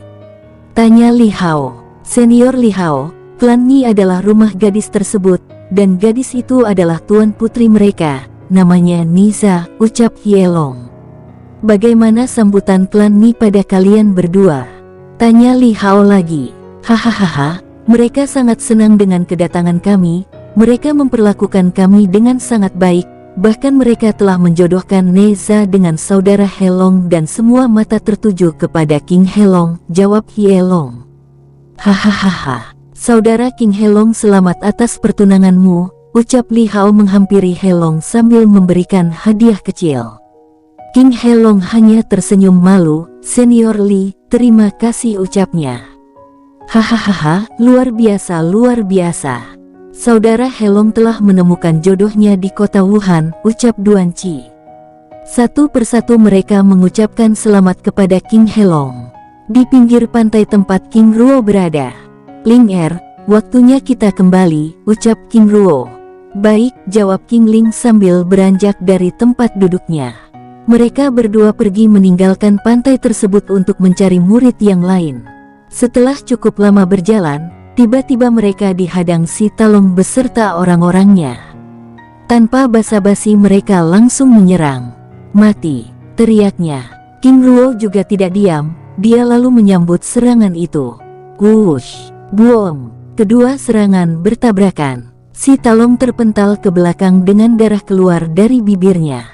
Tanya Li Hao. Senior Li Hao, klan Ni adalah rumah gadis tersebut, dan gadis itu adalah tuan putri mereka, namanya Niza, ucap Hielong. Bagaimana sambutan klan Ni pada kalian berdua? Tanya Li Hao lagi. Hahaha, mereka sangat senang dengan kedatangan kami, mereka memperlakukan kami dengan sangat baik, bahkan mereka telah menjodohkan Neza dengan saudara Helong dan semua mata tertuju kepada King Helong, jawab Hielong. Hahaha, saudara King Helong selamat atas pertunanganmu, ucap Li Hao menghampiri Helong sambil memberikan hadiah kecil. King Helong hanya tersenyum malu. Senior Li, terima kasih ucapnya. Hahaha, luar biasa luar biasa. Saudara Helong telah menemukan jodohnya di kota Wuhan, ucap Duan Qi. Satu persatu mereka mengucapkan selamat kepada King Helong. Di pinggir pantai tempat King Ruo berada. Ling Er, waktunya kita kembali, ucap King Ruo. Baik, jawab King Ling sambil beranjak dari tempat duduknya. Mereka berdua pergi meninggalkan pantai tersebut untuk mencari murid yang lain. Setelah cukup lama berjalan, tiba-tiba mereka dihadang si Talong beserta orang-orangnya. Tanpa basa-basi mereka langsung menyerang. Mati, teriaknya. King Ruo juga tidak diam, dia lalu menyambut serangan itu. Wush, boom, kedua serangan bertabrakan. Si Talong terpental ke belakang dengan darah keluar dari bibirnya.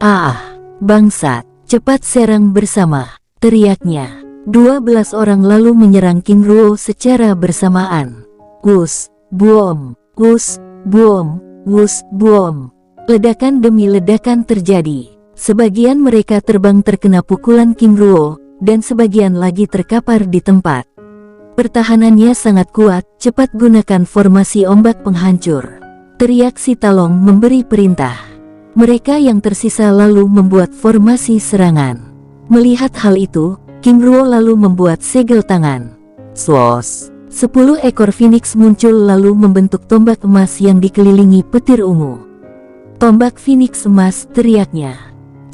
Ah, bangsat, cepat serang bersama, teriaknya. 12 orang lalu menyerang King Ruo secara bersamaan. Wush, boom, wush, boom, wush, boom. Ledakan demi ledakan terjadi. Sebagian mereka terbang terkena pukulan King Ruo, dan sebagian lagi terkapar di tempat. Pertahanannya sangat kuat, cepat gunakan formasi ombak penghancur. Teriak si Talong memberi perintah. Mereka yang tersisa lalu membuat formasi serangan. Melihat hal itu, King Ruo lalu membuat segel tangan. Swos. 10 ekor Phoenix muncul lalu membentuk tombak emas yang dikelilingi petir ungu. Tombak Phoenix emas, teriaknya.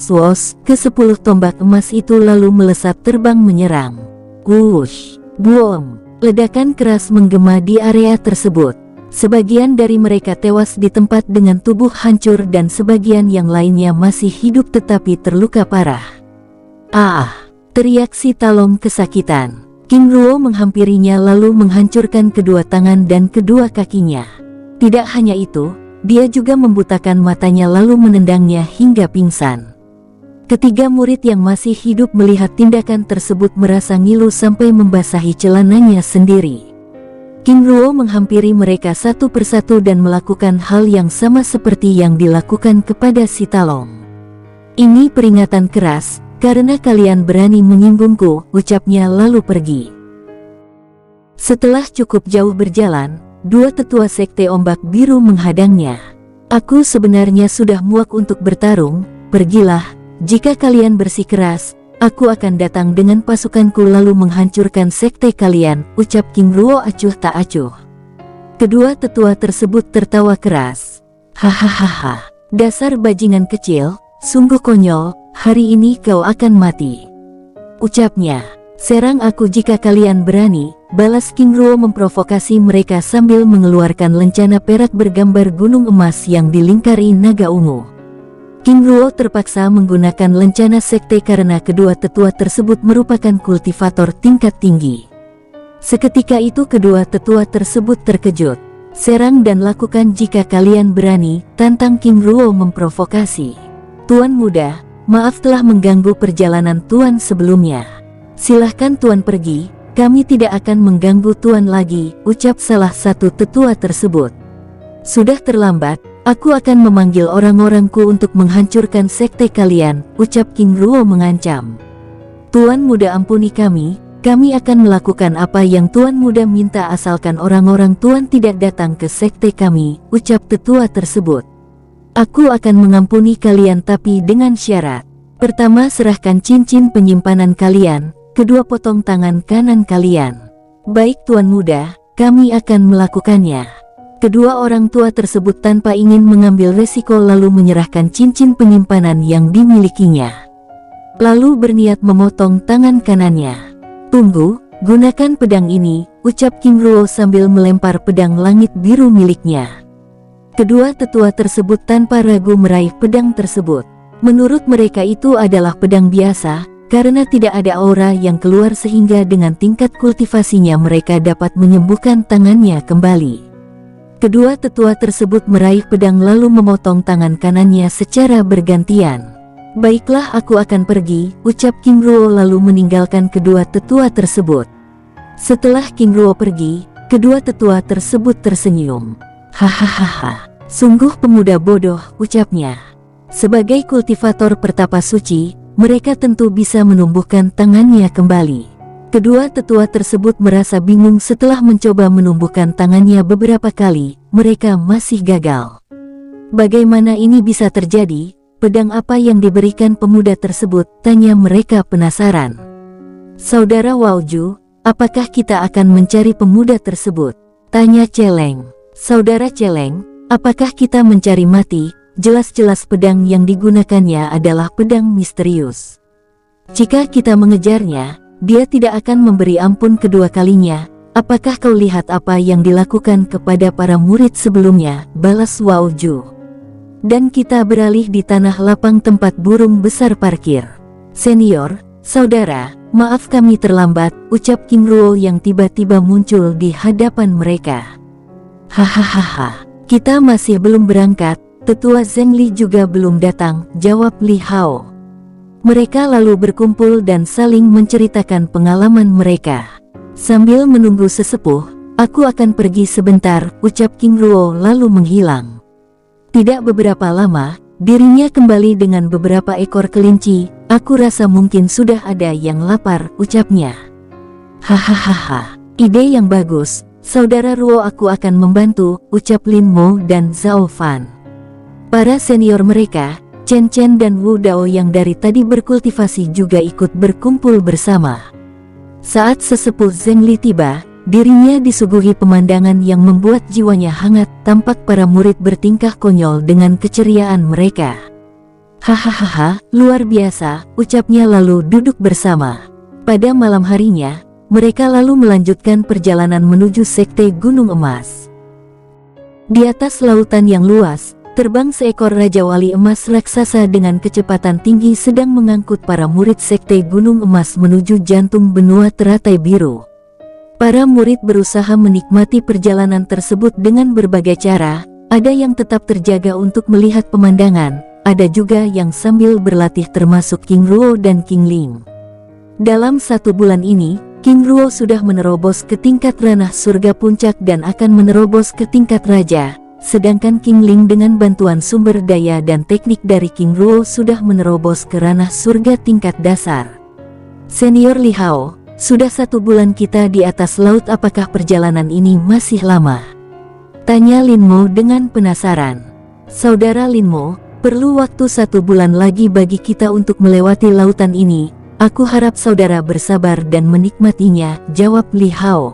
Swos, ke-10 tombak emas itu lalu melesat terbang menyerang. Wush, boom, ledakan keras menggema di area tersebut. Sebagian dari mereka tewas di tempat dengan tubuh hancur dan sebagian yang lainnya masih hidup tetapi terluka parah. Ah, teriak si Talong kesakitan. King Ruo menghampirinya lalu menghancurkan kedua tangan dan kedua kakinya. Tidak hanya itu, dia juga membutakan matanya lalu menendangnya hingga pingsan. Ketiga murid yang masih hidup melihat tindakan tersebut merasa ngilu sampai membasahi celananya sendiri. King Ruo menghampiri mereka satu persatu dan melakukan hal yang sama seperti yang dilakukan kepada si Talong. Ini peringatan keras, karena kalian berani menyinggungku, ucapnya lalu pergi. Setelah cukup jauh berjalan, dua tetua sekte ombak biru menghadangnya. Aku sebenarnya sudah muak untuk bertarung, pergilah. Jika kalian bersikeras, aku akan datang dengan pasukanku lalu menghancurkan sekte kalian, ucap King Ruo acuh tak acuh. Kedua tetua tersebut tertawa keras. Hahaha, dasar bajingan kecil, sungguh konyol, hari ini kau akan mati. Ucapnya, serang aku jika kalian berani, balas King Ruo memprovokasi mereka sambil mengeluarkan lencana perak bergambar gunung emas yang dilingkari naga ungu. King Ruo terpaksa menggunakan lencana sekte karena kedua tetua tersebut merupakan kultivator tingkat tinggi. Seketika itu kedua tetua tersebut terkejut. Serang dan lakukan jika kalian berani, tantang King Ruo memprovokasi. Tuan muda, maaf telah mengganggu perjalanan Tuan sebelumnya. Silahkan Tuan pergi, kami tidak akan mengganggu Tuan lagi, ucap salah satu tetua tersebut. Sudah terlambat. Aku akan memanggil orang-orangku untuk menghancurkan sekte kalian, ucap King Ruo mengancam. Tuan muda ampuni kami akan melakukan apa yang Tuan muda minta asalkan orang-orang Tuan tidak datang ke sekte kami, ucap tetua tersebut. Aku akan mengampuni kalian tapi dengan syarat. Pertama serahkan cincin penyimpanan kalian, kedua potong tangan kanan kalian. Baik Tuan muda, kami akan melakukannya. Kedua orang tua tersebut tanpa ingin mengambil resiko lalu menyerahkan cincin penyimpanan yang dimilikinya. Lalu berniat memotong tangan kanannya. Tunggu, gunakan pedang ini, ucap King Ruo sambil melempar pedang langit biru miliknya. Kedua tetua tersebut tanpa ragu meraih pedang tersebut. Menurut mereka itu adalah pedang biasa, karena tidak ada aura yang keluar sehingga dengan tingkat kultivasinya mereka dapat menyembuhkan tangannya kembali. Kedua tetua tersebut meraih pedang lalu memotong tangan kanannya secara bergantian. "Baiklah, aku akan pergi," ucap King Ruo lalu meninggalkan kedua tetua tersebut. Setelah King Ruo pergi, kedua tetua tersebut tersenyum. "Hahaha, sungguh pemuda bodoh," ucapnya. Sebagai kultivator pertapa suci, mereka tentu bisa menumbuhkan tangannya kembali. Kedua tetua tersebut merasa bingung setelah mencoba menumbuhkan tangannya beberapa kali, mereka masih gagal. Bagaimana ini bisa terjadi? Pedang apa yang diberikan pemuda tersebut? Tanya mereka penasaran. "Saudara Walju, apakah kita akan mencari pemuda tersebut?" Tanya Celeng. "Saudara Celeng, apakah kita mencari mati? Jelas-jelas pedang yang digunakannya adalah pedang misterius. Jika kita mengejarnya, dia tidak akan memberi ampun kedua kalinya. Apakah kau lihat apa yang dilakukan kepada para murid sebelumnya?" balas Walju. "Dan kita beralih di tanah lapang tempat burung besar parkir." "Senior, saudara, maaf kami terlambat," ucap King Ruo yang tiba-tiba muncul di hadapan mereka. "Hahaha, kita masih belum berangkat, tetua Zhengli juga belum datang," jawab Li Hao. Mereka lalu berkumpul dan saling menceritakan pengalaman mereka. "Sambil menunggu sesepuh, aku akan pergi sebentar," ucap King Ruo lalu menghilang. Tidak beberapa lama, dirinya kembali dengan beberapa ekor kelinci. "Aku rasa mungkin sudah ada yang lapar," ucapnya. "Hahaha, ide yang bagus, saudara Ruo, aku akan membantu," ucap Lin Mo dan Zhao Fan. Para senior mereka, Chen Chen dan Wu Dao yang dari tadi berkultivasi juga ikut berkumpul bersama. Saat sesepuh Zhengli tiba, dirinya disuguhi pemandangan yang membuat jiwanya hangat. Tampak para murid bertingkah konyol dengan keceriaan mereka. "Hahaha, luar biasa," ucapnya lalu duduk bersama. Pada malam harinya, mereka lalu melanjutkan perjalanan menuju Sekte Gunung Emas. Di atas lautan yang luas, terbang seekor Raja Wali Emas raksasa dengan kecepatan tinggi sedang mengangkut para murid Sekte Gunung Emas menuju jantung benua teratai biru. Para murid berusaha menikmati perjalanan tersebut dengan berbagai cara. Ada yang tetap terjaga untuk melihat pemandangan, ada juga yang sambil berlatih termasuk King Ruo dan King Ling. Dalam 1 bulan ini, King Ruo sudah menerobos ke tingkat ranah surga puncak dan akan menerobos ke tingkat raja. Sedangkan King Ling dengan bantuan sumber daya dan teknik dari King Ruo sudah menerobos ke ranah surga tingkat dasar. "Senior Li Hao, sudah 1 bulan kita di atas laut, apakah perjalanan ini masih lama?" tanya Lin Mo dengan penasaran. "Saudara Lin Mo, perlu waktu 1 bulan lagi bagi kita untuk melewati lautan ini. Aku harap saudara bersabar dan menikmatinya," jawab Li Hao.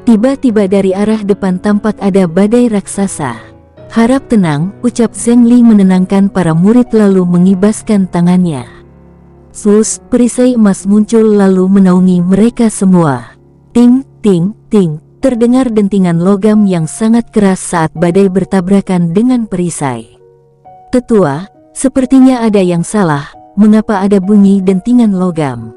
Tiba-tiba dari arah depan tampak ada badai raksasa. "Harap tenang," ucap Zhengli menenangkan para murid lalu mengibaskan tangannya. Sus, perisai emas muncul lalu menaungi mereka semua. Ting, ting, ting, terdengar dentingan logam yang sangat keras saat badai bertabrakan dengan perisai. "Tetua, sepertinya ada yang salah, mengapa ada bunyi dentingan logam?"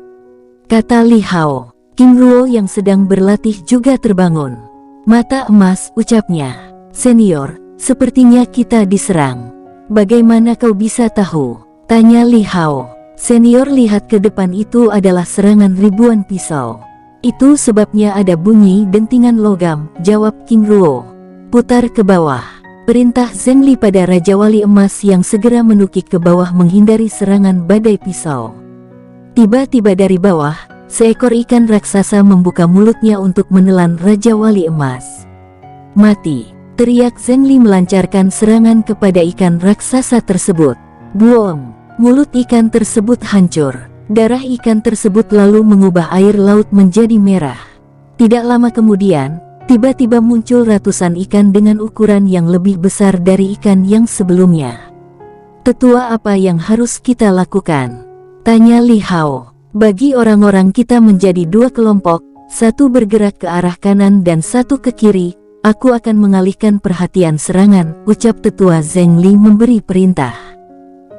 kata Li Hao. King Ruo yang sedang berlatih juga terbangun. "Mata emas," ucapnya. "Senior, sepertinya kita diserang." "Bagaimana kau bisa tahu?" tanya Li Hao. "Senior, lihat ke depan, itu adalah serangan ribuan pisau." "Itu sebabnya ada bunyi dentingan logam," jawab King Ruo. "Putar ke bawah," perintah Zhengli pada Raja Wali Emas yang segera menukik ke bawah menghindari serangan badai pisau. Tiba-tiba dari bawah, seekor ikan raksasa membuka mulutnya untuk menelan Raja Wali Emas. "Mati!" teriak Zhengli melancarkan serangan kepada ikan raksasa tersebut. Buong! Mulut ikan tersebut hancur. Darah ikan tersebut lalu mengubah air laut menjadi merah. Tidak lama kemudian, tiba-tiba muncul ratusan ikan dengan ukuran yang lebih besar dari ikan yang sebelumnya. "Tetua, apa yang harus kita lakukan?" tanya Li Hao. "Bagi orang-orang kita menjadi 2 kelompok, satu bergerak ke arah kanan dan satu ke kiri. Aku akan mengalihkan perhatian serangan," ucap tetua Zhengli memberi perintah.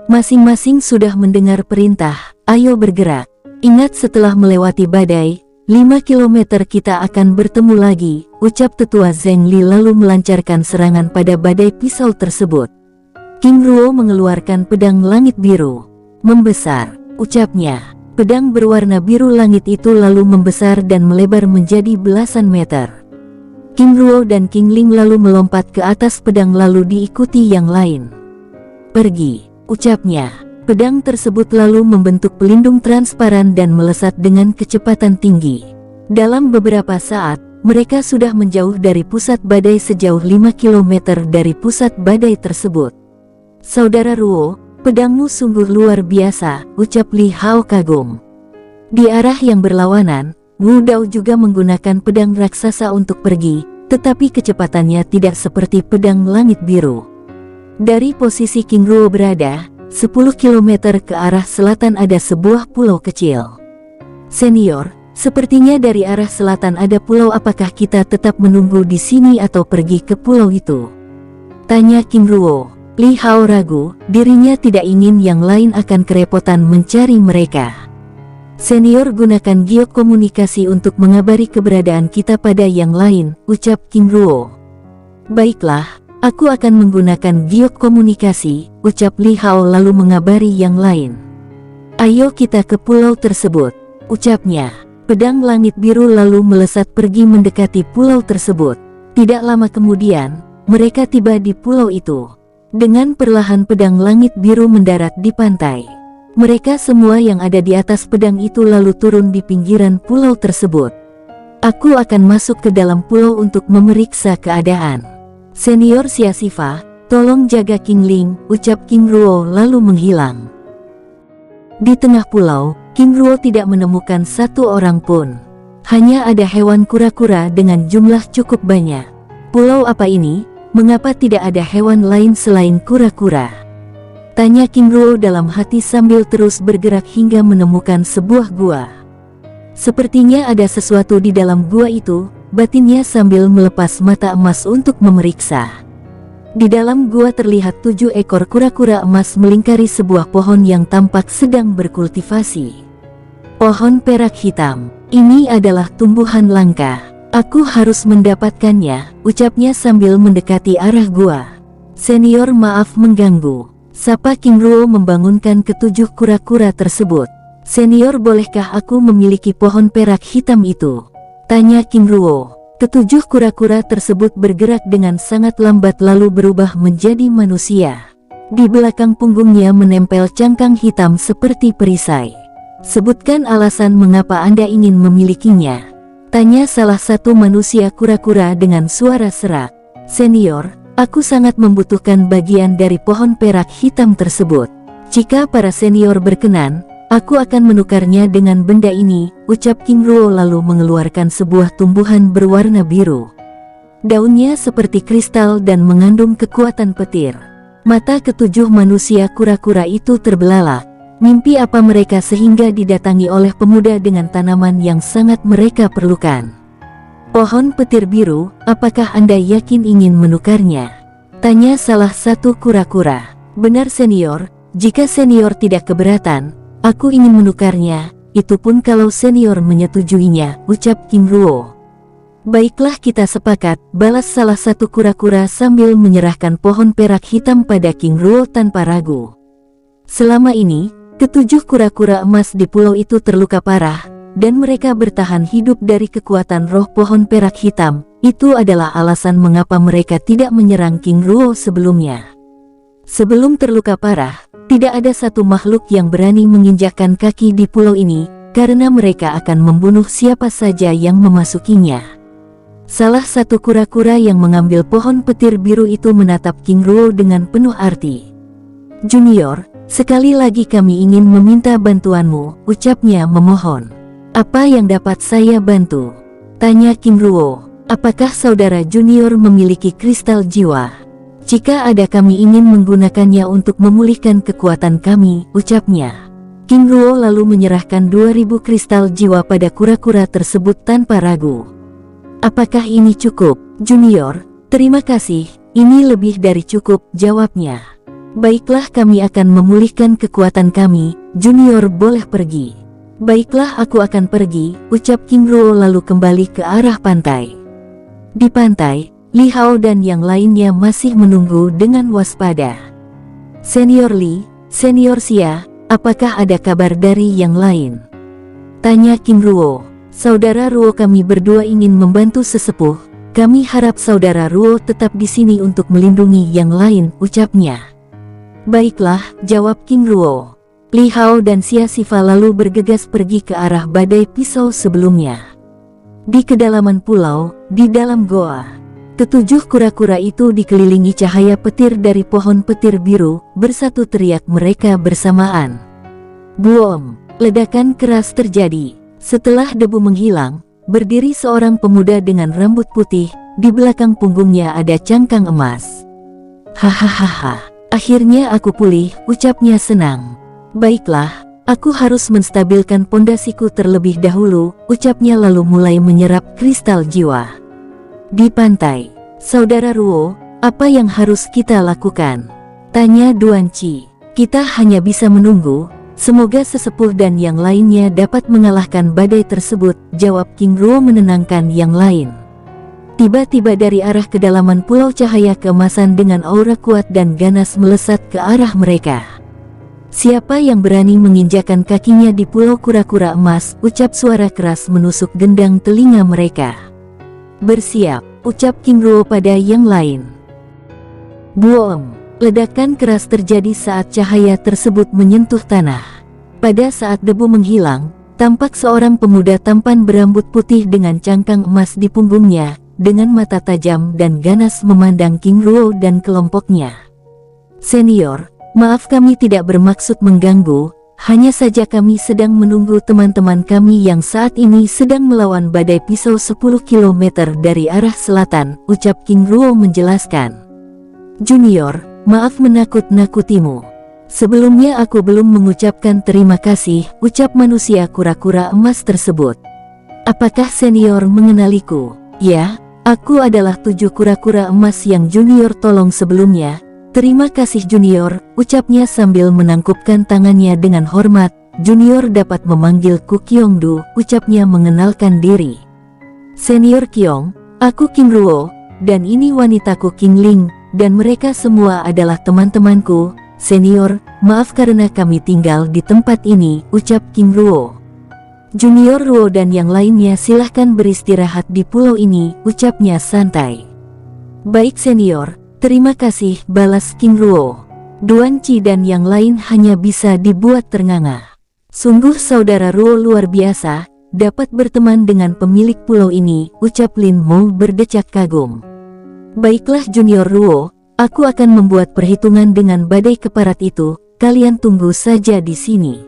Masing-masing sudah mendengar perintah, "Ayo bergerak." Ingat, setelah melewati badai, 5 kilometer kita akan bertemu lagi, ucap tetua Zheng Li lalu melancarkan serangan pada badai pisau tersebut. King Ruo mengeluarkan pedang langit biru. Membesar, ucapnya. Pedang berwarna biru langit itu lalu membesar dan melebar menjadi belasan meter. King Ruo dan King Ling lalu melompat ke atas pedang lalu diikuti yang lain. Pergi, ucapnya. Pedang tersebut lalu membentuk pelindung transparan dan melesat dengan kecepatan tinggi. Dalam beberapa saat, mereka sudah menjauh dari pusat badai sejauh 5 km dari pusat badai tersebut. Saudara Ruo, pedangmu sungguh luar biasa, ucap Li Hao kagum. Di arah yang berlawanan, Wu Dao juga menggunakan pedang raksasa untuk pergi, tetapi kecepatannya tidak seperti pedang langit biru. Dari posisi King Ruo berada, 10 km ke arah selatan ada sebuah pulau kecil. Senior, sepertinya dari arah selatan ada pulau, apakah kita tetap menunggu di sini atau pergi ke pulau itu? Tanya King Ruo. Li Hao ragu, dirinya tidak ingin yang lain akan kerepotan mencari mereka. Senior, gunakan giok komunikasi untuk mengabari keberadaan kita pada yang lain, ucap King Ruo. Baiklah. Aku akan menggunakan giok komunikasi, ucap Li Hao lalu mengabari yang lain. Ayo kita ke pulau tersebut, ucapnya. Pedang langit biru lalu melesat pergi mendekati pulau tersebut. Tidak lama kemudian, mereka tiba di pulau itu. Dengan perlahan pedang langit biru mendarat di pantai. Mereka semua yang ada di atas pedang itu lalu turun di pinggiran pulau tersebut. Aku akan masuk ke dalam pulau untuk memeriksa keadaan. Senior Siasifa, tolong jaga King Ling, ucap King Ruo lalu menghilang. Di tengah pulau, King Ruo tidak menemukan satu orang pun. Hanya ada hewan kura-kura dengan jumlah cukup banyak. Pulau apa ini? Mengapa tidak ada hewan lain selain kura-kura? Tanya King Ruo dalam hati sambil terus bergerak hingga menemukan sebuah gua. Sepertinya ada sesuatu di dalam gua itu, batinnya sambil melepas mata emas untuk memeriksa. Di dalam gua terlihat 7 ekor kura-kura emas melingkari sebuah pohon yang tampak sedang berkultivasi. Pohon perak hitam, ini adalah tumbuhan langka. Aku harus mendapatkannya, ucapnya sambil mendekati arah gua. Senior, maaf mengganggu, sapa King Ruo membangunkan ketujuh kura-kura tersebut. Senior, bolehkah aku memiliki pohon perak hitam itu? Tanya King Ruo. Ketujuh kura-kura tersebut bergerak dengan sangat lambat lalu berubah menjadi manusia. Di belakang punggungnya menempel cangkang hitam seperti perisai. Sebutkan alasan mengapa Anda ingin memilikinya. Tanya salah satu manusia kura-kura dengan suara serak. Senior, aku sangat membutuhkan bagian dari pohon perak hitam tersebut. Jika para senior berkenan, aku akan menukarnya dengan benda ini, ucap King Ruo lalu mengeluarkan sebuah tumbuhan berwarna biru. Daunnya seperti kristal dan mengandung kekuatan petir. Mata ketujuh manusia kura-kura itu terbelalak. Mimpi apa mereka sehingga didatangi oleh pemuda dengan tanaman yang sangat mereka perlukan? Pohon petir biru, apakah Anda yakin ingin menukarnya? Tanya salah satu kura-kura. Benar senior, jika senior tidak keberatan, aku ingin menukarnya, itu pun kalau senior menyetujuinya, ucap King Ruo. Baiklah kita sepakat, balas salah satu kura-kura sambil menyerahkan pohon perak hitam pada King Ruo tanpa ragu. Selama ini, ketujuh kura-kura emas di pulau itu terluka parah, dan mereka bertahan hidup dari kekuatan roh pohon perak hitam. Itu adalah alasan mengapa mereka tidak menyerang King Ruo sebelumnya. Sebelum terluka parah, tidak ada satu makhluk yang berani menginjakkan kaki di pulau ini, karena mereka akan membunuh siapa saja yang memasukinya. Salah satu kura-kura yang mengambil pohon petir biru itu menatap King Ruo dengan penuh arti. Junior, sekali lagi kami ingin meminta bantuanmu, ucapnya memohon. Apa yang dapat saya bantu? Tanya King Ruo. Apakah saudara junior memiliki kristal jiwa? Jika ada, kami ingin menggunakannya untuk memulihkan kekuatan kami, ucapnya. King Ruo lalu menyerahkan 2000 kristal jiwa pada kura-kura tersebut tanpa ragu. Apakah ini cukup, junior? Terima kasih, ini lebih dari cukup, jawabnya. Baiklah, kami akan memulihkan kekuatan kami, junior boleh pergi. Baiklah, aku akan pergi, ucap King Ruo lalu kembali ke arah pantai. Di pantai, Li Hao dan yang lainnya masih menunggu dengan waspada. Senior Li, Senior Xia, apakah ada kabar dari yang lain? Tanya King Ruo. Saudara Ruo, kami berdua ingin membantu sesepuh. Kami harap saudara Ruo tetap di sini untuk melindungi yang lain, ucapnya. Baiklah, jawab King Ruo. Li Hao dan Xia Sifa lalu bergegas pergi ke arah badai pisau sebelumnya. Di kedalaman pulau, di dalam goa, ketujuh kura-kura itu dikelilingi cahaya petir dari pohon petir biru, bersatu teriak mereka bersamaan. Boom! Ledakan keras terjadi. Setelah debu menghilang, berdiri seorang pemuda dengan rambut putih, di belakang punggungnya ada cangkang emas. Hahaha, akhirnya aku pulih, ucapnya senang. Baiklah, aku harus menstabilkan pondasiku terlebih dahulu, ucapnya lalu mulai menyerap kristal jiwa. Di pantai, saudara Ruo, apa yang harus kita lakukan? Tanya Duan Qi. Kita hanya bisa menunggu, semoga sesepuh dan yang lainnya dapat mengalahkan badai tersebut, jawab King Ruo menenangkan yang lain. Tiba-tiba dari arah kedalaman pulau cahaya keemasan dengan aura kuat dan ganas melesat ke arah mereka. Siapa yang berani menginjakan kakinya di pulau kura-kura emas, ucap suara keras menusuk gendang telinga mereka. Bersiap, ucap King Ruo pada yang lain. Boom! Ledakan keras terjadi saat cahaya tersebut menyentuh tanah. Pada saat debu menghilang, tampak seorang pemuda tampan berambut putih dengan cangkang emas di punggungnya, dengan mata tajam dan ganas memandang King Ruo dan kelompoknya. Senior, maaf kami tidak bermaksud mengganggu, hanya saja kami sedang menunggu teman-teman kami yang saat ini sedang melawan badai pisau 10 km dari arah selatan, ucap King Ruo menjelaskan. Junior, maaf menakut-nakutimu. Sebelumnya aku belum mengucapkan terima kasih, ucap manusia kura-kura emas tersebut. Apakah senior mengenaliku? Ya, aku adalah 7 kura-kura emas yang junior tolong sebelumnya. Terima kasih junior, ucapnya sambil menangkupkan tangannya dengan hormat. Junior dapat memanggilku Kyongdu, ucapnya mengenalkan diri. Senior Kyong, aku King Ruo, dan ini wanitaku King Ling, dan mereka semua adalah teman-temanku. Senior, maaf karena kami tinggal di tempat ini, ucap King Ruo. Junior Ruo dan yang lainnya silahkan beristirahat di pulau ini, ucapnya santai. Baik senior, terima kasih, balas King Ruo. Duan Qi dan yang lain hanya bisa dibuat ternganga. Sungguh saudara Ruo luar biasa, dapat berteman dengan pemilik pulau ini, ucap Lin Mo berdecak kagum. Baiklah junior Ruo, aku akan membuat perhitungan dengan badai keparat itu, kalian tunggu saja di sini.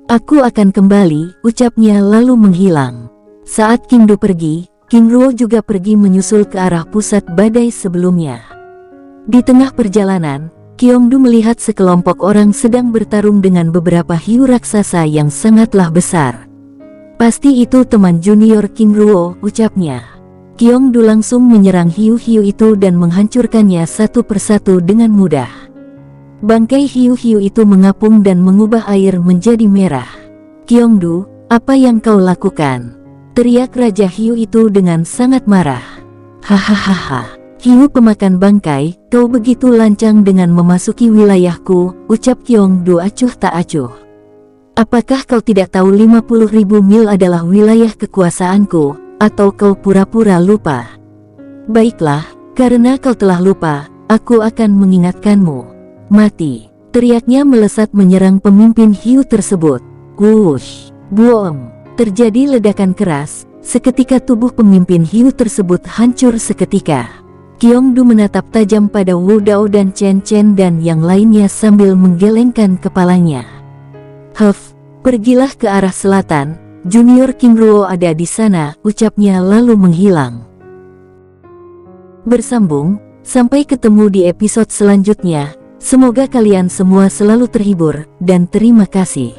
Aku akan kembali, ucapnya lalu menghilang. Saat King Du pergi, King Ruo juga pergi menyusul ke arah pusat badai sebelumnya. Di tengah perjalanan, Kyongdu melihat sekelompok orang sedang bertarung dengan beberapa hiu raksasa yang sangatlah besar. Pasti itu teman junior King Ruo, ucapnya. Kyongdu langsung menyerang hiu-hiu itu dan menghancurkannya satu persatu dengan mudah. Bangkai hiu-hiu itu mengapung dan mengubah air menjadi merah. Kyongdu, apa yang kau lakukan? Teriak Raja Hiu itu dengan sangat marah. Hahaha. Hiu pemakan bangkai, kau begitu lancang dengan memasuki wilayahku, ucap Kyongdu acuh tak acuh. Apakah kau tidak tahu 50.000 mil adalah wilayah kekuasaanku, atau kau pura-pura lupa? Baiklah, karena kau telah lupa, aku akan mengingatkanmu. Mati, teriaknya melesat menyerang pemimpin hiu tersebut. Wush, boom, terjadi ledakan keras, seketika tubuh pemimpin hiu tersebut hancur seketika. Kyongdu menatap tajam pada Wu Dao dan Chen Chen dan yang lainnya sambil menggelengkan kepalanya. Huff, pergilah ke arah selatan, junior King Ruo ada di sana, ucapnya lalu menghilang. Bersambung, sampai ketemu di episode selanjutnya. Semoga kalian semua selalu terhibur, dan terima kasih.